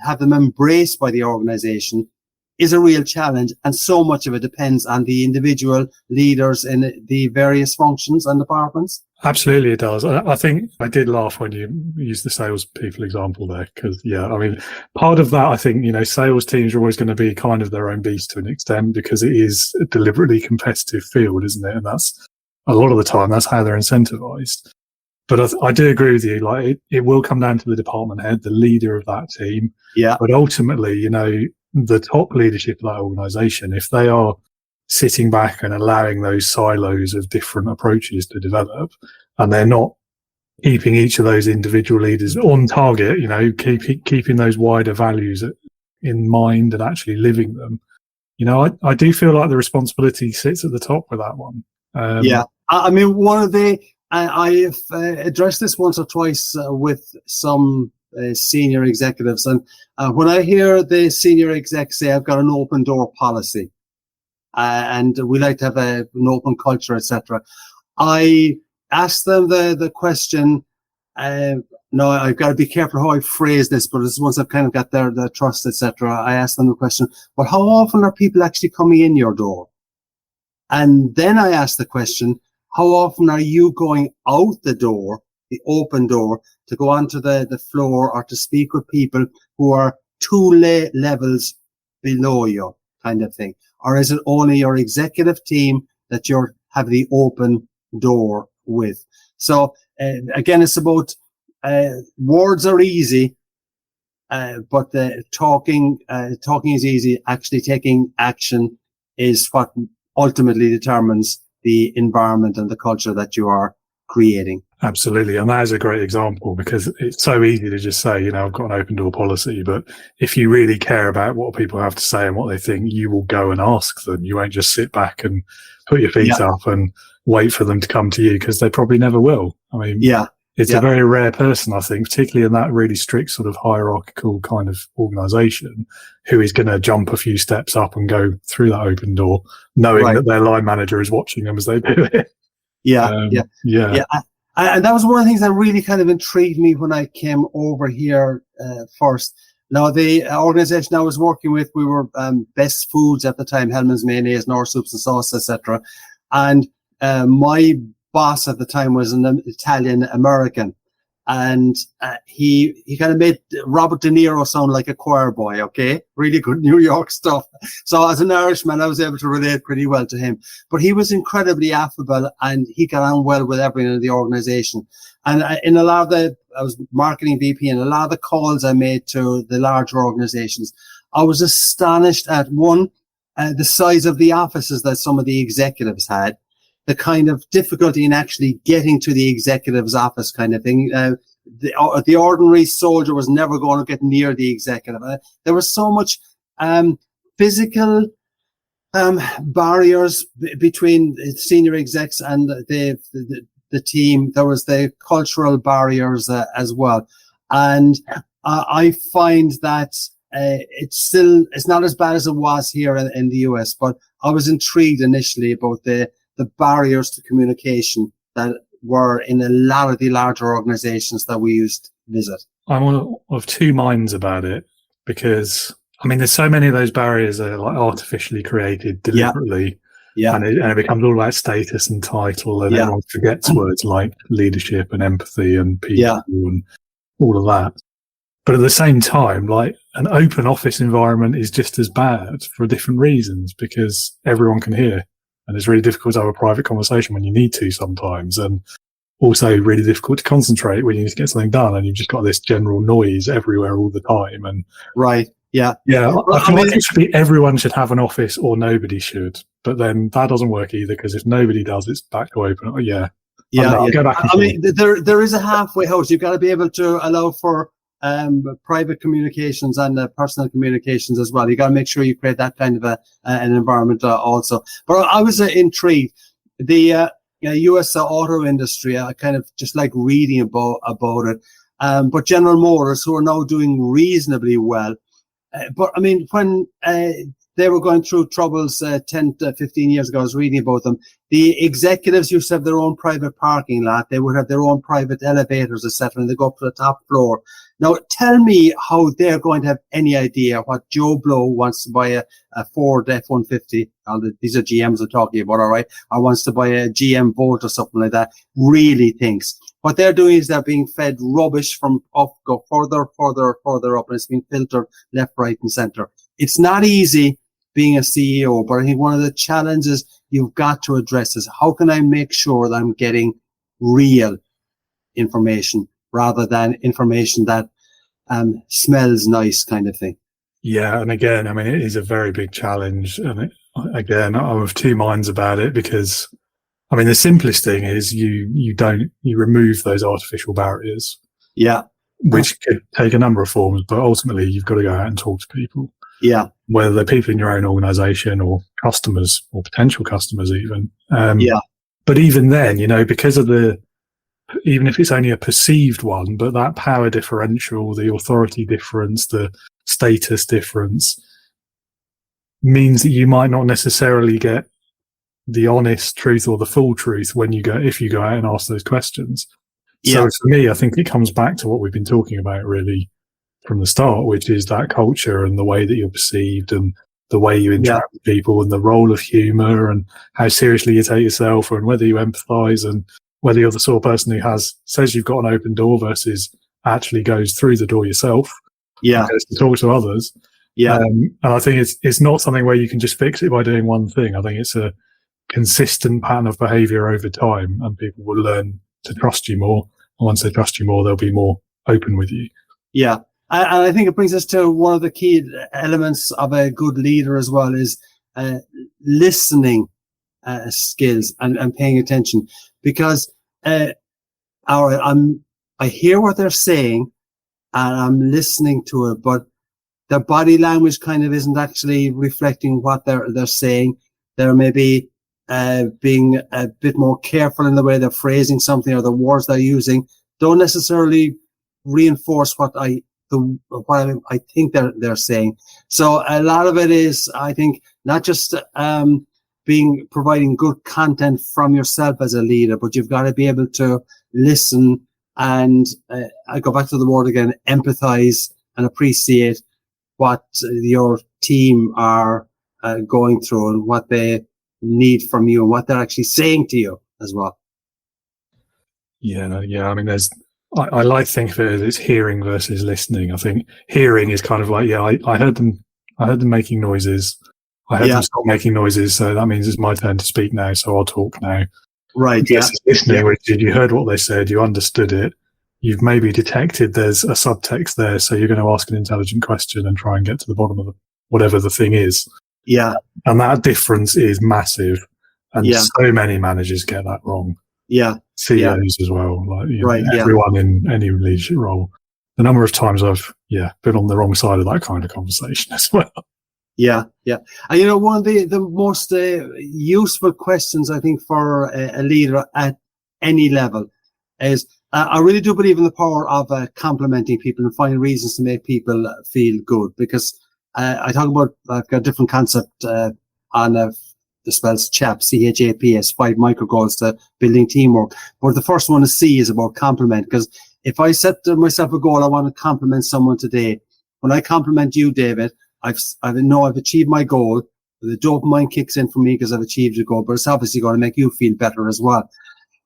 Have them embraced by the organization is a real challenge, and so much of it depends on the individual leaders in the various functions and departments. Absolutely, it does. I think I did laugh when you used the salespeople example there, because I mean, part of that, I think, sales teams are always going to be kind of their own beast to an extent, because it is a deliberately competitive field, isn't it? And that's a lot of the time that's how they're incentivized. But I do agree with you. It will come down to the department head, the leader of that team. Yeah. But ultimately, the top leadership of that organization, if they are sitting back and allowing those silos of different approaches to develop, and they're not keeping each of those individual leaders on target, keeping those wider values in mind and actually living them, I do feel like the responsibility sits at the top with that one. I mean, I've addressed this once or twice with some senior executives, and when I hear the senior execs say, I've got an open door policy, and we like to have an open culture, etc., I ask them the question. No, I've got to be careful how I phrase this, but it's once I've kind of got their trust, etc., I ask them the question, well, how often are people actually coming in your door? And then I ask the question, how often are you going out the door, the open door, to go onto the floor or to speak with people who are two levels below you, kind of thing? Or is it only your executive team that you have the open door with? So again, it's about words are easy, but talking is easy. Actually taking action is what ultimately determines the environment and the culture that you are creating. Absolutely. And that is a great example, because it's so easy to just say, I've got an open door policy. But if you really care about what people have to say and what they think, you will go and ask them. You won't just sit back and put your feet up and wait for them to come to you, because they probably never will. I mean, it's a very rare person, I think, particularly in that really strict sort of hierarchical kind of organization, who is going to jump a few steps up and go through that open door, knowing that their line manager is watching them as they do it. And that was one of the things that really kind of intrigued me when I came over here first. Now, the organization I was working with, we were Best Foods at the time, Hellman's Mayonnaise, North Soups and Sauce, etc. And my boss at the time was an Italian American. And he kind of made Robert De Niro sound like a choir boy, okay? Really good New York stuff. So as an Irishman, I was able to relate pretty well to him. But he was incredibly affable, and he got on well with everyone in the organization. And in a lot of I was marketing VP, and a lot of the calls I made to the larger organizations, I was astonished at, one, the size of the offices that some of the executives had, the kind of difficulty in actually getting to the executive's office kind of thing. The ordinary soldier was never going to get near the executive. There was so much physical barriers between senior execs and the team. There was the cultural barriers as well. And I find that it's not as bad as it was here in the US, but I was intrigued initially about the barriers to communication that were in a lot of the larger organizations that we used to visit. I'm of two minds about it, because, I mean, there's so many of those barriers that are like artificially created deliberately. And it becomes all about status and title, and everyone forgets words like leadership and empathy and people and all of that. But at the same time, like, an open office environment is just as bad for different reasons, because everyone can hear. And it's really difficult to have a private conversation when you need to sometimes. And also really difficult to concentrate when you need to get something done. And you've just got this general noise everywhere all the time. And I feel like it should be everyone should have an office or nobody should. But then that doesn't work either, because if nobody does, it's back to open. Go back. I mean, there is a halfway house. You've got to be able to allow for private communications and personal communications as well. You got to make sure you create that kind of an environment also. But I was intrigued. The US auto industry, I kind of just like reading about it. But General Motors, who are now doing reasonably well. But I mean, when they were going through troubles 10 to 15 years ago, I was reading about them. The executives used to have their own private parking lot. They would have their own private elevators, etc., and they go up to the top floor. Now, tell me how they're going to have any idea what Joe Blow wants to buy a Ford F-150. These are GMs I'm talking about, all right? Or wants to buy a GM Volt or something like that. Really thinks. What they're doing is they're being fed rubbish from up, go further up, and it's being filtered left, right, and center. It's not easy being a CEO, but I think one of the challenges you've got to address is, how can I make sure that I'm getting real information rather than information that smells nice kind of thing. Yeah, and again, I mean, it is a very big challenge. And again, I'm of two minds about it, because, I mean, the simplest thing is you remove those artificial barriers. Yeah. Which could take a number of forms, but ultimately you've got to go out and talk to people. Yeah. Whether they're people in your own organization or customers or potential customers even. But even then, because of even if it's only a perceived one, but that power differential, the authority difference, the status difference means that you might not necessarily get the honest truth or the full truth if you go out and ask those questions. So for me, I think it comes back to what we've been talking about really from the start, which is that culture and the way that you're perceived and the way you interact with people and the role of humour and how seriously you take yourself and whether you empathise and whether you're the sort of person who says you've got an open door versus actually goes through the door yourself. And goes to talk to others. And I think it's not something where you can just fix it by doing one thing. I think it's a consistent pattern of behaviour over time, and people will learn to trust you more. And once they trust you more, they'll be more open with you. Yeah. And I think it brings us to one of the key elements of a good leader as well is listening skills and paying attention. Because or I hear what they're saying and I'm listening to it, but their body language kind of isn't actually reflecting what they're saying. They're maybe being a bit more careful in the way they're phrasing something, or the words they're using don't necessarily reinforce what I think they're saying. So a lot of it is, I think, not just providing good content from yourself as a leader, but you've got to be able to listen and I go back to the word again, empathize and appreciate what your team are going through and what they need from you and what they're actually saying to you as well. Yeah. I mean, I like to think of it as it's hearing versus listening. I think hearing is kind of like, I heard them making noises. I heard them stop making noises, so that means it's my turn to speak now, so I'll talk now. Right. Yes, listening, which is you heard what they said, you understood it, you've maybe detected there's a subtext there, so you're going to ask an intelligent question and try and get to the bottom of whatever the thing is. Yeah. And that difference is massive. And so many managers get that wrong. Yeah. CEOs as well. Like, everyone in any leadership role. The number of times I've, been on the wrong side of that kind of conversation as well. Yeah. And one of the most useful questions, I think, for a leader at any level is, I really do believe in the power of complimenting people and finding reasons to make people feel good. Because I talk about, I've got a different concept on the spells CHAP, CHAPS, 5 micro goals to building teamwork. But the first one, C, is about compliment. Because if I set myself a goal, I want to compliment someone today. When I compliment you, David, I know I've achieved my goal. The dopamine kicks in for me because I've achieved a goal, but it's obviously going to make you feel better as well.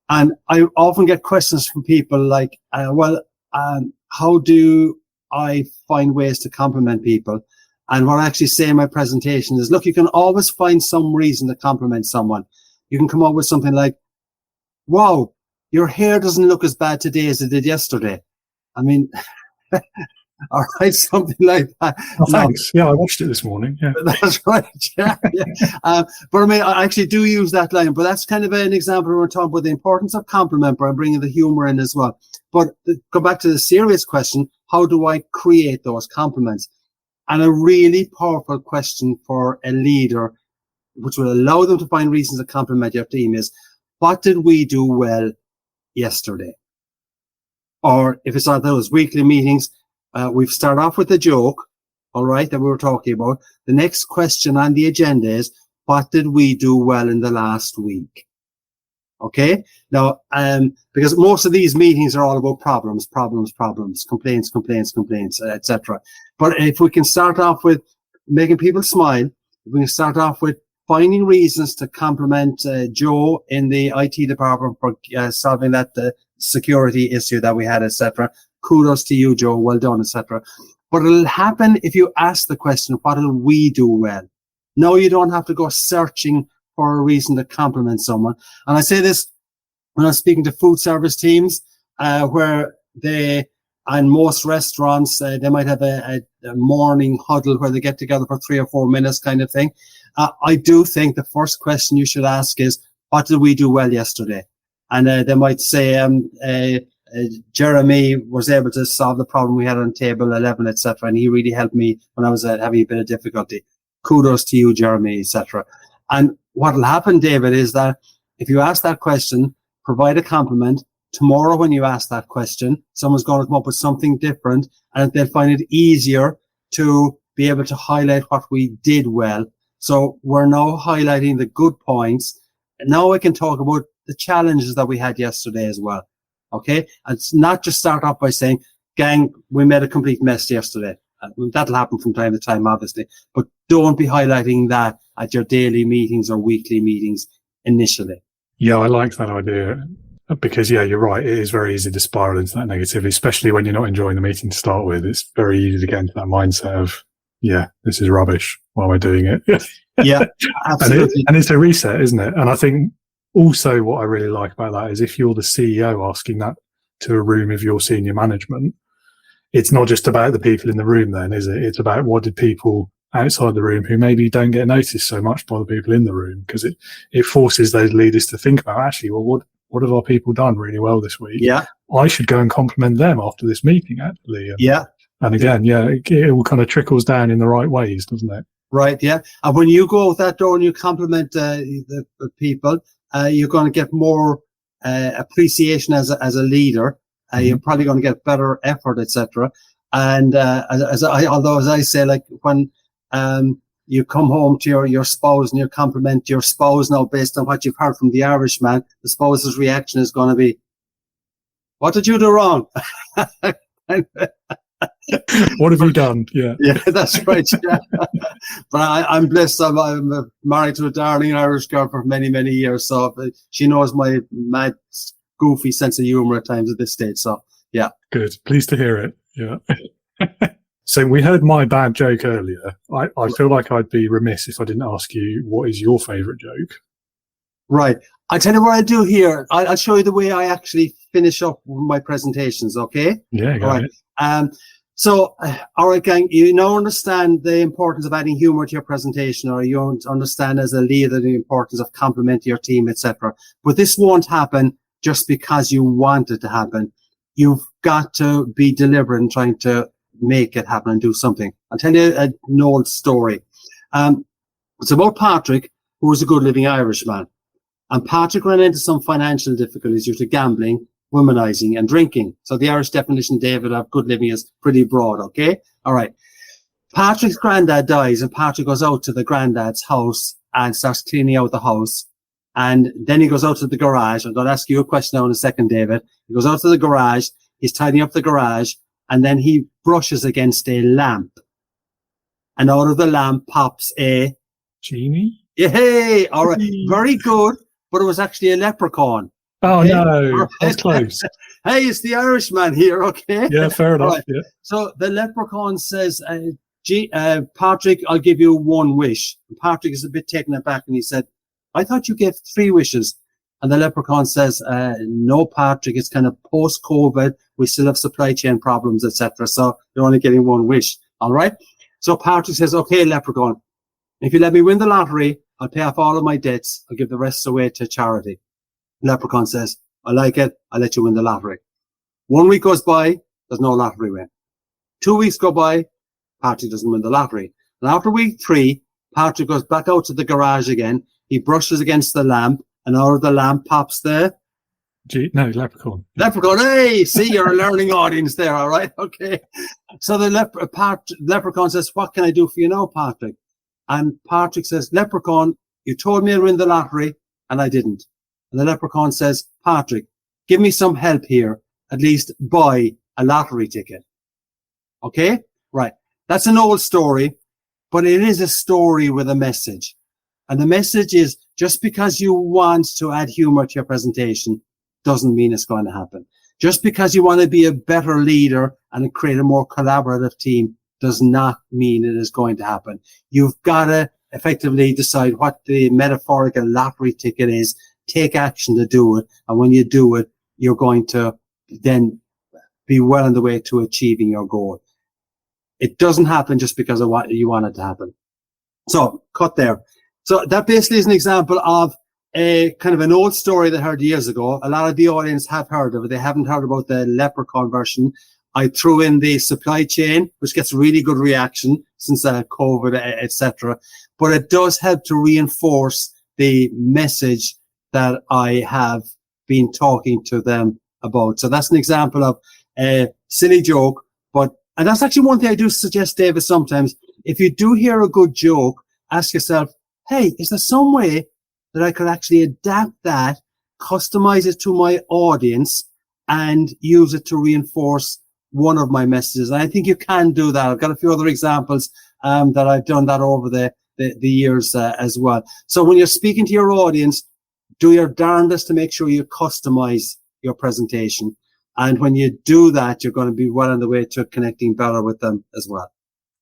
And I often get questions from people like, how do I find ways to compliment people? And what I actually say in my presentation is, look, you can always find some reason to compliment someone. You can come up with something like, wow, your hair doesn't look as bad today as it did yesterday. I mean, all right, something like that. Oh, thanks. Yeah, I watched it this morning. Yeah, that's right. Yeah. But I mean, I actually do use that line. But that's kind of an example where we're talking about the importance of compliment, but I'm bringing the humor in as well. But go back to the serious question: how do I create those compliments? And a really powerful question for a leader, which will allow them to find reasons to compliment your team, is: what did we do well yesterday? Or if it's not those weekly meetings, we've started off with a joke, all right, that we were talking about. The next question on the agenda is, what did we do well in the last week? Okay. Now, because most of these meetings are all about problems, complaints, etc. But if we can start off with making people smile, if we can start off with finding reasons to compliment Joe in the IT department for solving that security issue that we had, etc. Kudos to you, Joe. Well done, etc. But it'll happen if you ask the question, what will we do well? No, you don't have to go searching for a reason to compliment someone. And I say this when I'm speaking to food service teams, where and most restaurants, they might have a morning huddle where they get together for 3 or 4 minutes kind of thing. I do think the first question you should ask is, what did we do well yesterday? And they might say, Jeremy was able to solve the problem we had on table 11, etc. And he really helped me when I was having a bit of difficulty. Kudos to you, Jeremy, etc. And what will happen, David, is that if you ask that question, provide a compliment, tomorrow when you ask that question, someone's going to come up with something different, and they'll find it easier to be able to highlight what we did well. So we're now highlighting the good points. And now I can talk about the challenges that we had yesterday as well. Okay. And it's not just start off by saying, gang, we made a complete mess yesterday. That'll happen from time to time, obviously, but don't be highlighting that at your daily meetings or weekly meetings initially. Yeah, I like that idea because, you're right. It is very easy to spiral into that negativity, especially when you're not enjoying the meeting to start with. It's very easy to get into that mindset of, this is rubbish. Why am I doing it? Yeah, absolutely. And it's a reset, isn't it? And I think also what I really like about that is if you're the CEO asking that to a room of your senior management, it's not just about the people in the room then, is it? It's about what did people outside the room who maybe don't get noticed so much by the people in the room, because it forces those leaders to think about, actually, well, what have our people done really well this week? Yeah. I should go and compliment them after this meeting, actually. And again, it all kind of trickles down in the right ways, doesn't it? Right, yeah. And when you go out that door and you compliment the people, you're going to get more appreciation as a leader. You're probably going to get better effort, etc. And as I say, like when you come home to your spouse and you compliment your spouse now based on what you've heard from the Irishman, the spouse's reaction is going to be, "What did you do wrong?" What have you done? Yeah, that's right. Yeah. But I'm blessed. I'm married to a darling Irish girl for many, many years, so she knows my mad, goofy sense of humor at times at this stage. So yeah, good. Pleased to hear it. Yeah. So we heard my bad joke earlier. I feel like I'd be remiss if I didn't ask you, what is your favourite joke? Right. I tell you what I do here. I'll show you the way I actually finish up my presentations. Okay. Yeah. All right. So, all right, gang, you now understand the importance of adding humor to your presentation, or you understand as a leader the importance of complimenting your team, etc. But this won't happen just because you want it to happen. You've got to be deliberate in trying to make it happen and do something. I'll tell you an old story. It's about Patrick, who was a good living Irishman. And Patrick ran into some financial difficulties due to gambling, womanizing, and drinking. So the Irish definition, David, of good living is pretty broad, okay? All right. Patrick's granddad dies, and Patrick goes out to the granddad's house and starts cleaning out the house. And then he goes out to the garage. I'm going to ask you a question now in a second, David. He goes out to the garage. He's tidying up the garage, and then he brushes against a lamp. And out of the lamp pops a... genie? Yay! All right. Very good. But it was actually a leprechaun. Oh, okay? No. That's close. Hey, it's the Irishman here, okay? Yeah, fair enough. Right. Yeah. So the leprechaun says, Patrick, I'll give you one wish. And Patrick is a bit taken aback, and he said, I thought you gave 3 wishes. And the leprechaun says, no, Patrick, it's kind of post-COVID. We still have supply chain problems, etc. So you're only getting 1 wish. All right? So Patrick says, okay, leprechaun, if you let me win the lottery, I'll pay off all of my debts. I'll give the rest away to charity. Leprechaun says, I like it. I'll let you win the lottery. 1 week goes by. There's no lottery win. 2 weeks go by. Patrick doesn't win the lottery. And after week 3, Patrick goes back out to the garage again. He brushes against the lamp, and out of the lamp pops the... leprechaun. Leprechaun. Hey, see, you're a learning audience there. All right. Okay. So the leprechaun says, what can I do for you now, Patrick? And Patrick says, leprechaun, you told me I'd win the lottery, and I didn't. And the leprechaun says, Patrick, give me some help here. At least buy a lottery ticket. Okay? Right. That's an old story, but it is a story with a message. And the message is, just because you want to add humor to your presentation doesn't mean it's going to happen. Just because you want to be a better leader and create a more collaborative team does not mean it is going to happen. You've got to effectively decide what the metaphorical lottery ticket is, take action to do it, and when you do it, you're going to then be well on the way to achieving your goal. It doesn't happen just because of what you want it to happen. So, cut there. So that basically is an example of a kind of an old story that I heard years ago. A lot of the audience have heard of it. They haven't heard about the leprechaun version. I threw in the supply chain, which gets really good reaction since COVID, etc. But it does help to reinforce the message that I have been talking to them about. So that's an example of a silly joke. And that's actually one thing I do suggest, David, sometimes. If you do hear a good joke, ask yourself, hey, is there some way that I could actually adapt that, customize it to my audience, and use it to reinforce one of my messages? And I think you can do that. I've got a few other examples that I've done that over the years as well. So when you're speaking to your audience, do your darndest to make sure you customize your presentation. And when you do that, you're going to be well on the way to connecting better with them as well.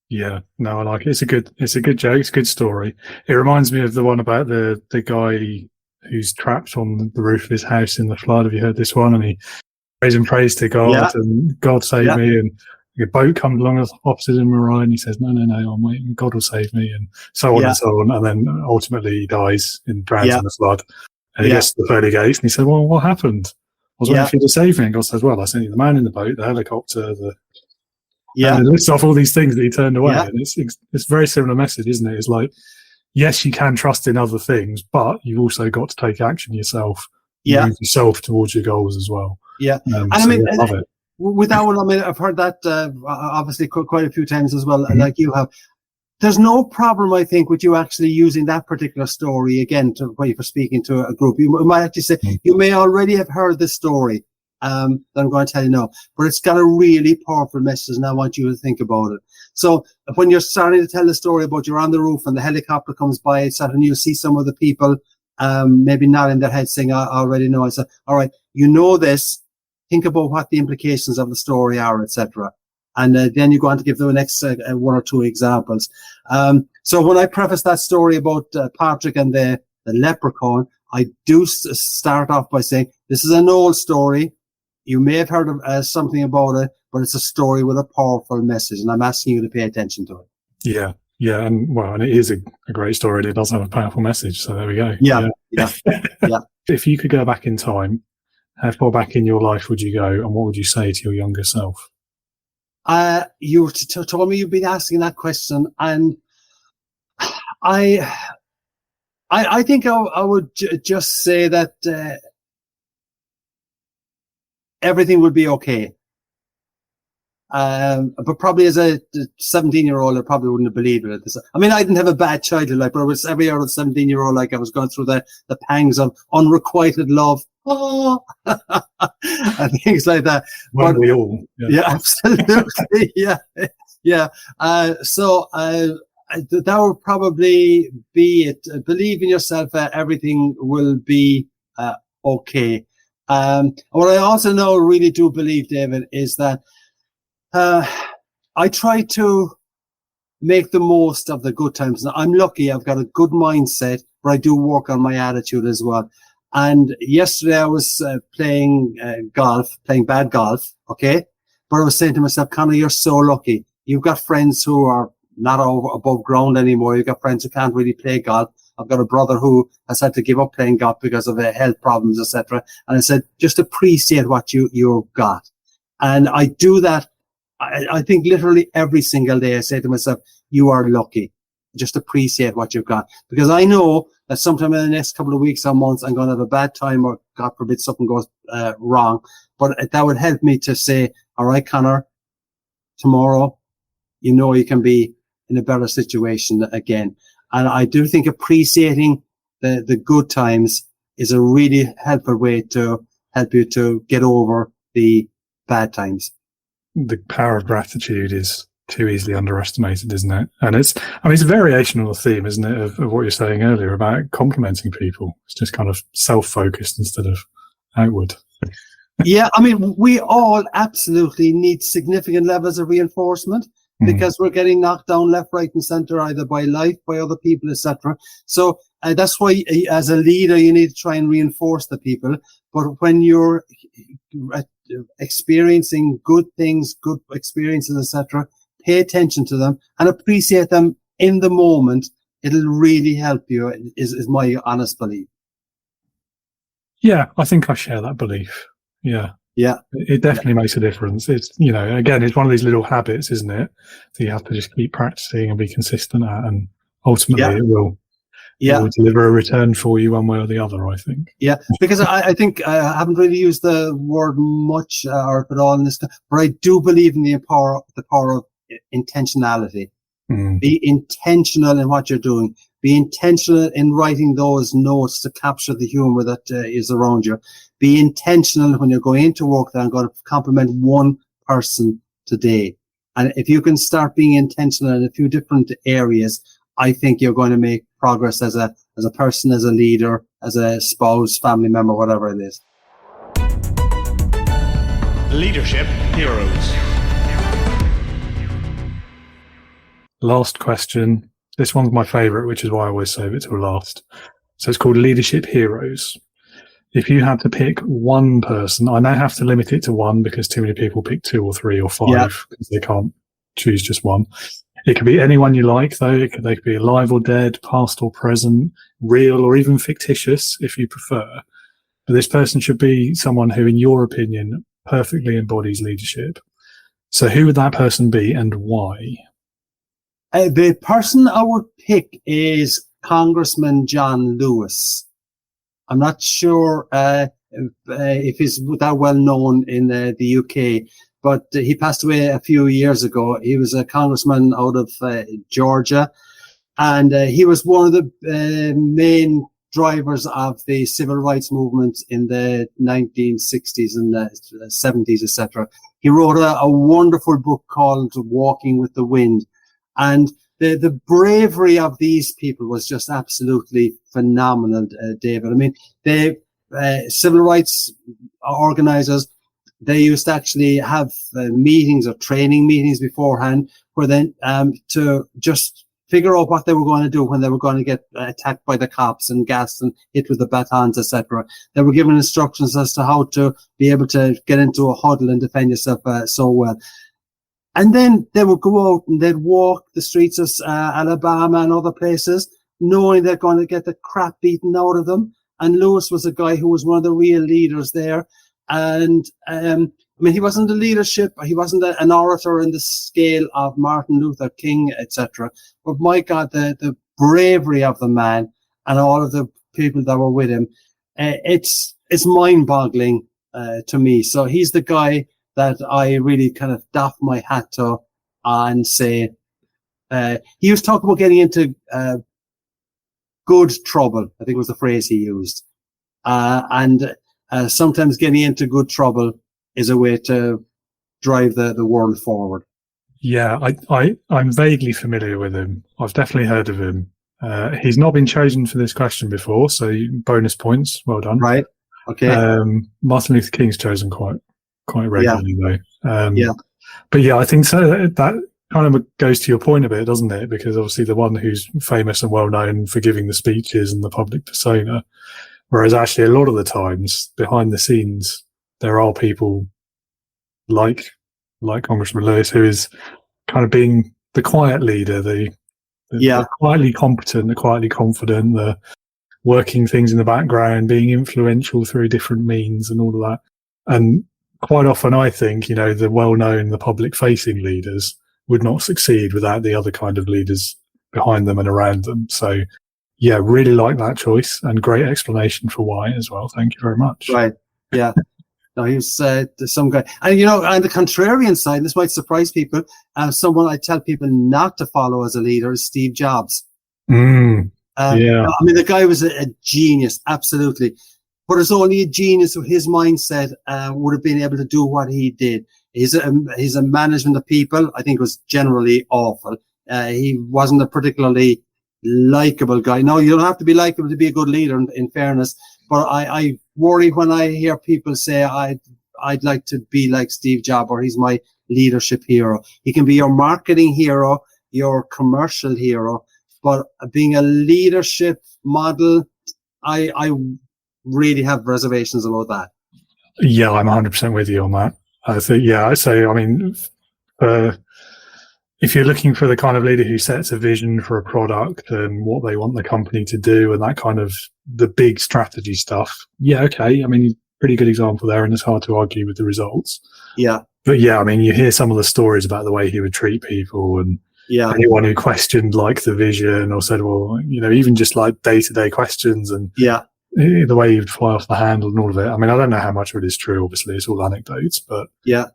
Yeah, no, I like it. It's a good joke. It's a good story. It reminds me of the one about the guy who's trapped on the roof of his house in the flood. Have you heard this one? And he prays to God, and God save me. And a boat comes along opposite him, and he says, no, I'm waiting. God will save me, and so on and so on. And then ultimately he dies and drowns in the flood. And he gets to the pearly gates and he said, well, what happened? I was waiting for you to save me. And God says, well, I sent you the man in the boat, the helicopter, and it lists off all these things that he turned away. And it's a very similar message, isn't it? It's like, yes, you can trust in other things, but you've also got to take action yourself. Move yourself towards your goals as well. Yeah. And I mean, I love it. With that one, I mean, I've heard that obviously quite a few times as well, like you have. There's no problem, I think, with you actually using that particular story again for speaking to a group. You might actually say, you may already have heard this story that I'm going to tell you now, but it's got a really powerful message, and I want you to think about it. So when you're starting to tell the story about you're on the roof and the helicopter comes by, and you see some of the people maybe nodding their heads saying, I already know. I said, all right, you know this. Think about what the implications of the story are, etc. And then you go on to give the next one or two examples. So when I preface that story about Patrick and the leprechaun, I do start off by saying, this is an old story. You may have heard of, something about it, but it's a story with a powerful message, and I'm asking you to pay attention to it. Yeah. Yeah. And it is a great story, and it does have a powerful message. So there we go. Yeah. If you could go back in time, how far back in your life would you go, and what would you say to your younger self? You told me you've been asking that question, and I think I would just say that everything would be okay. But probably as a 17-year-old, I probably wouldn't have believed it. I mean, I didn't have a bad childhood, but it was every other 17-year-old, I was going through the pangs of unrequited love. Oh, and things like that. But we all, absolutely, yeah. So that would probably be it. Believe in yourself. Everything will be okay. What I also really do believe, David, is that I try to make the most of the good times. Now, I'm lucky; I've got a good mindset, but I do work on my attitude as well. And yesterday I was playing bad golf, okay? But I was saying to myself, Conor, you're so lucky. You've got friends who are not above ground anymore. You've got friends who can't really play golf. I've got a brother who has had to give up playing golf because of health problems, etc. And I said, just appreciate what you've got. And I do that. I think literally every single day I say to myself, you are lucky. Just appreciate what you've got. Because I know that sometime in the next couple of weeks or months, I'm going to have a bad time, or God forbid something goes wrong. But that would help me to say, all right, Conor, tomorrow, you can be in a better situation again. And I do think appreciating the good times is a really helpful way to help you to get over the bad times. The power of gratitude is too easily underestimated, isn't it? And it's a variation on the theme, isn't it, of what you're saying earlier about complimenting people. It's just kind of self-focused instead of outward. Yeah, I mean, we all absolutely need significant levels of reinforcement because we're getting knocked down left, right, and centre, either by life, by other people, etc. So that's why, as a leader, you need to try and reinforce the people. But when you're experiencing good things, good experiences, etc., pay attention to them and appreciate them in the moment. It'll really help you, is my honest belief. Yeah, I think I share that belief. Yeah. It definitely makes a difference. It's, again, it's one of these little habits, isn't it? That you have to just keep practicing and be consistent at, and ultimately it will deliver a return for you one way or the other, I think. Yeah, because I think I haven't really used the word much or at all in this, but I do believe in the power of intentionality. Be intentional in what you're doing. Be intentional in writing those notes to capture the humor that is around you. Be intentional when you're going into work that I'm going to compliment one person today. And if you can start being intentional in a few different areas, I think you're going to make progress as a person, as a leader, as a spouse, family member, whatever it is. Leadership Heroes. Last question. This one's my favourite, which is why I always save it till last. So it's called Leadership Heroes. If you had to pick one person, I now have to limit it to one because too many people pick two or three or five because they can't choose just one. It could be anyone you like, though. They could be alive or dead, past or present, real or even fictitious, if you prefer. But this person should be someone who, in your opinion, perfectly embodies leadership. So who would that person be and why? The person I would pick is Congressman John Lewis. I'm not sure if he's that well known in the UK, but he passed away a few years ago. He was a congressman out of Georgia, and he was one of the main drivers of the civil rights movement in the 1960s and 70s, etc. He wrote a wonderful book called Walking with the Wind. And the bravery of these people was just absolutely phenomenal, David. I mean, the civil rights organizers, they used to actually have meetings or training meetings beforehand where then to just figure out what they were going to do when they were going to get attacked by the cops and gassed and hit with the batons, etc. They were given instructions as to how to be able to get into a huddle and defend yourself so well. And then they would go out and they'd walk the streets of Alabama and other places, knowing they're going to get the crap beaten out of them. And Lewis was a guy who was one of the real leaders there. And I mean, he wasn't a leadership, he wasn't an orator in the scale of Martin Luther King, etc. But my God, the bravery of the man and all of the people that were with him, it's mind-boggling to me. So he's the guy that I really kind of doff my hat to and say, he was talking about getting into good trouble, I think was the phrase he used. And sometimes getting into good trouble is a way to drive the world forward. Yeah, I'm vaguely familiar with him. I've definitely heard of him. He's not been chosen for this question before, so bonus points. Well done. Right. Okay. Martin Luther King's chosen quite regularly, though. Yeah. But yeah, I think so. That kind of goes to your point a bit, doesn't it? Because obviously the one who's famous and well known for giving the speeches and the public persona, whereas actually a lot of the times behind the scenes there are people like Congressman Lewis, who is kind of being the quiet leader, the quietly competent, the quietly confident, the working things in the background, being influential through different means and all of that. And quite often I think, the well-known, the public-facing leaders would not succeed without the other kind of leaders behind them and around them. So, yeah, really like that choice and great explanation for why as well. Thank you very much. Right. Yeah. No, he was some guy. And, on the contrarian side, this might surprise people, someone I tell people not to follow as a leader is Steve Jobs. Yeah. I mean, the guy was a genius, absolutely. But it's only a genius with his mindset would have been able to do what he did. His management of people, I think, was generally awful. He wasn't a particularly likable guy. No, you don't have to be likable to be a good leader, in fairness. But I worry when I hear people say, I'd like to be like Steve Jobs, or he's my leadership hero. He can be your marketing hero, your commercial hero, but being a leadership model, I really have reservations about that. Yeah, I'm 100% with you on that. I think, if you're looking for the kind of leader who sets a vision for a product and what they want the company to do and that kind of the big strategy stuff, yeah, okay. I mean, pretty good example there, and it's hard to argue with the results. Yeah. But yeah, I mean, you hear some of the stories about the way he would treat people and anyone who questioned like the vision or said, well, even just like day-to-day questions and the way he'd fly off the handle and all of it. I mean, I don't know how much of it is true, obviously, it's all anecdotes, but yeah,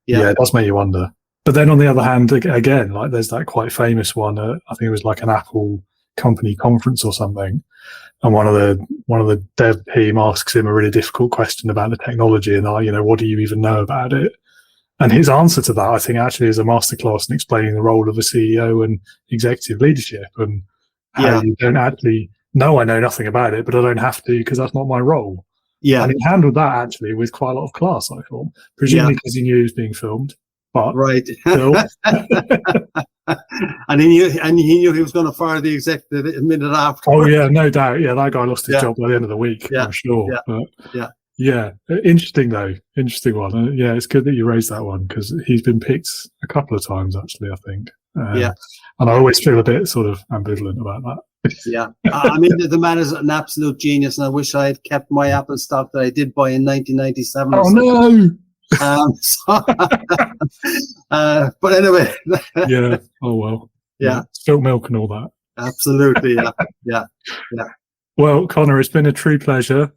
it does make you wonder. But then on the other hand, again, like there's that quite famous one, I think it was like an Apple company conference or something. And one of the dev team asks him a really difficult question about the technology and what do you even know about it? And his answer to that, I think, actually is a masterclass in explaining the role of a CEO and executive leadership and how you don't actually know I know nothing about it, but I don't have to because that's not my role. Yeah. And he handled that actually with quite a lot of class, I thought, presumably because he knew he was being filmed. But right. Still. And he knew he was going to fire the executive a minute after. Oh yeah, no doubt. Yeah, that guy lost his job by the end of the week, I'm sure. Yeah. Interesting though. Interesting one. Yeah, it's good that you raised that one because he's been picked a couple of times actually, I think. Yeah. And I always feel a bit sort of ambivalent about that. Yeah. I mean, the man is an absolute genius, and I wish I had kept my Apple stock that I did buy in 1997. Oh, no! But anyway. Yeah. Oh, well. Yeah. Spilt milk and all that. Absolutely. Yeah. Well, Conor, it's been a true pleasure.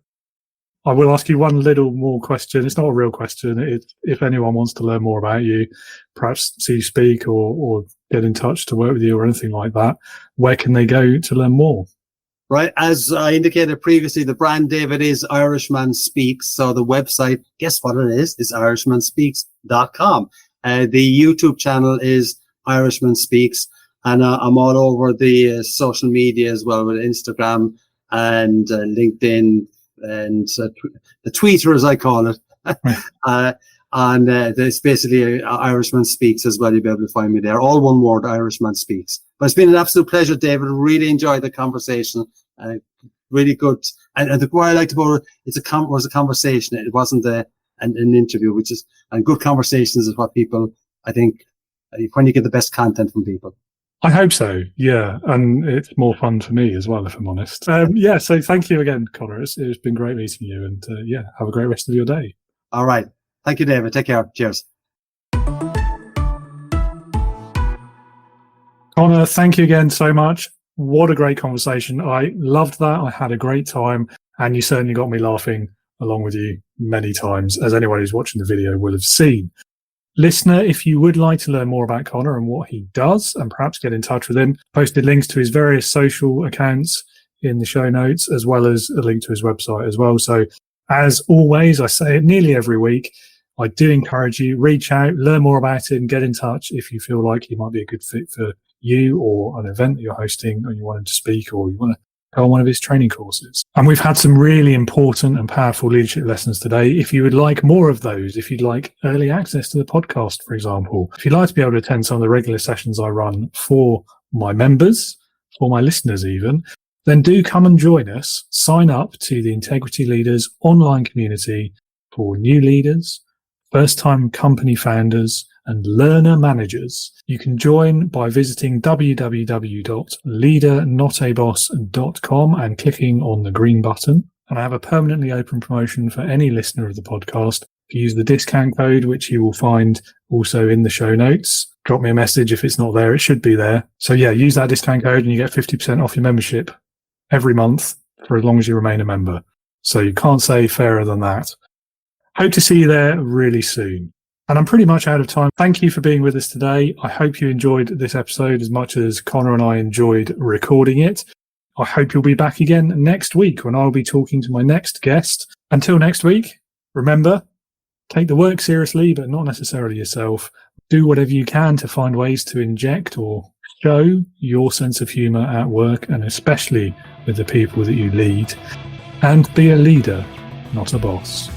I will ask you one little more question. It's not a real question. If anyone wants to learn more about you, perhaps see you speak or get in touch to work with you or anything like that, where can they go to learn more? Right. As I indicated previously, the brand, David, is Irishman Speaks. So the website, guess what it is irishmanspeaks.com. The YouTube channel is Irishman Speaks. And I'm all over the social media as well, with Instagram and LinkedIn and the Twitter, as I call it. And there's basically Irishman Speaks as well. You'll be able to find me there. All one word, Irishman Speaks. But it's been an absolute pleasure, David. Really enjoyed the conversation. Really good. And what I liked about it, was a conversation. It wasn't an interview, and good conversations is what people, I think, when you get the best content from people. I hope so, yeah. And it's more fun for me as well, if I'm honest. So thank you again, Conor. It's been great meeting you, and have a great rest of your day. All right. Thank you, David. Take care. Cheers. Conor, thank you again so much. What a great conversation. I loved that. I had a great time, and you certainly got me laughing along with you many times, as anyone who's watching the video will have seen. Listener, if you would like to learn more about Conor and what he does, and perhaps get in touch with him, posted links to his various social accounts in the show notes, as well as a link to his website as well. So as always, I say it nearly every week, I do encourage you, reach out, learn more about him, get in touch if you feel like he might be a good fit for you or an event that you're hosting, or you want him to speak, or you want to go on one of his training courses. And we've had some really important and powerful leadership lessons today. If you would like more of those, if you'd like early access to the podcast, for example, if you'd like to be able to attend some of the regular sessions I run for my members, for my listeners even, then do come and join us. Sign up to the Integrity Leaders online community for new leaders, first-time company founders, and learner managers. You can join by visiting www.leadernotaboss.com and clicking on the green button. And I have a permanently open promotion for any listener of the podcast. If you use the discount code, which you will find also in the show notes, drop me a message if it's not there. It should be there. So use that discount code and you get 50% off your membership every month for as long as you remain a member. So you can't say fairer than that. Hope to see you there really soon. And I'm pretty much out of time. Thank you for being with us today. I hope you enjoyed this episode as much as Conor and I enjoyed recording it. I hope you'll be back again next week when I'll be talking to my next guest. Until next week, remember, take the work seriously, but not necessarily yourself. Do whatever you can to find ways to inject or show your sense of humour at work, and especially with the people that you lead. And be a leader, not a boss.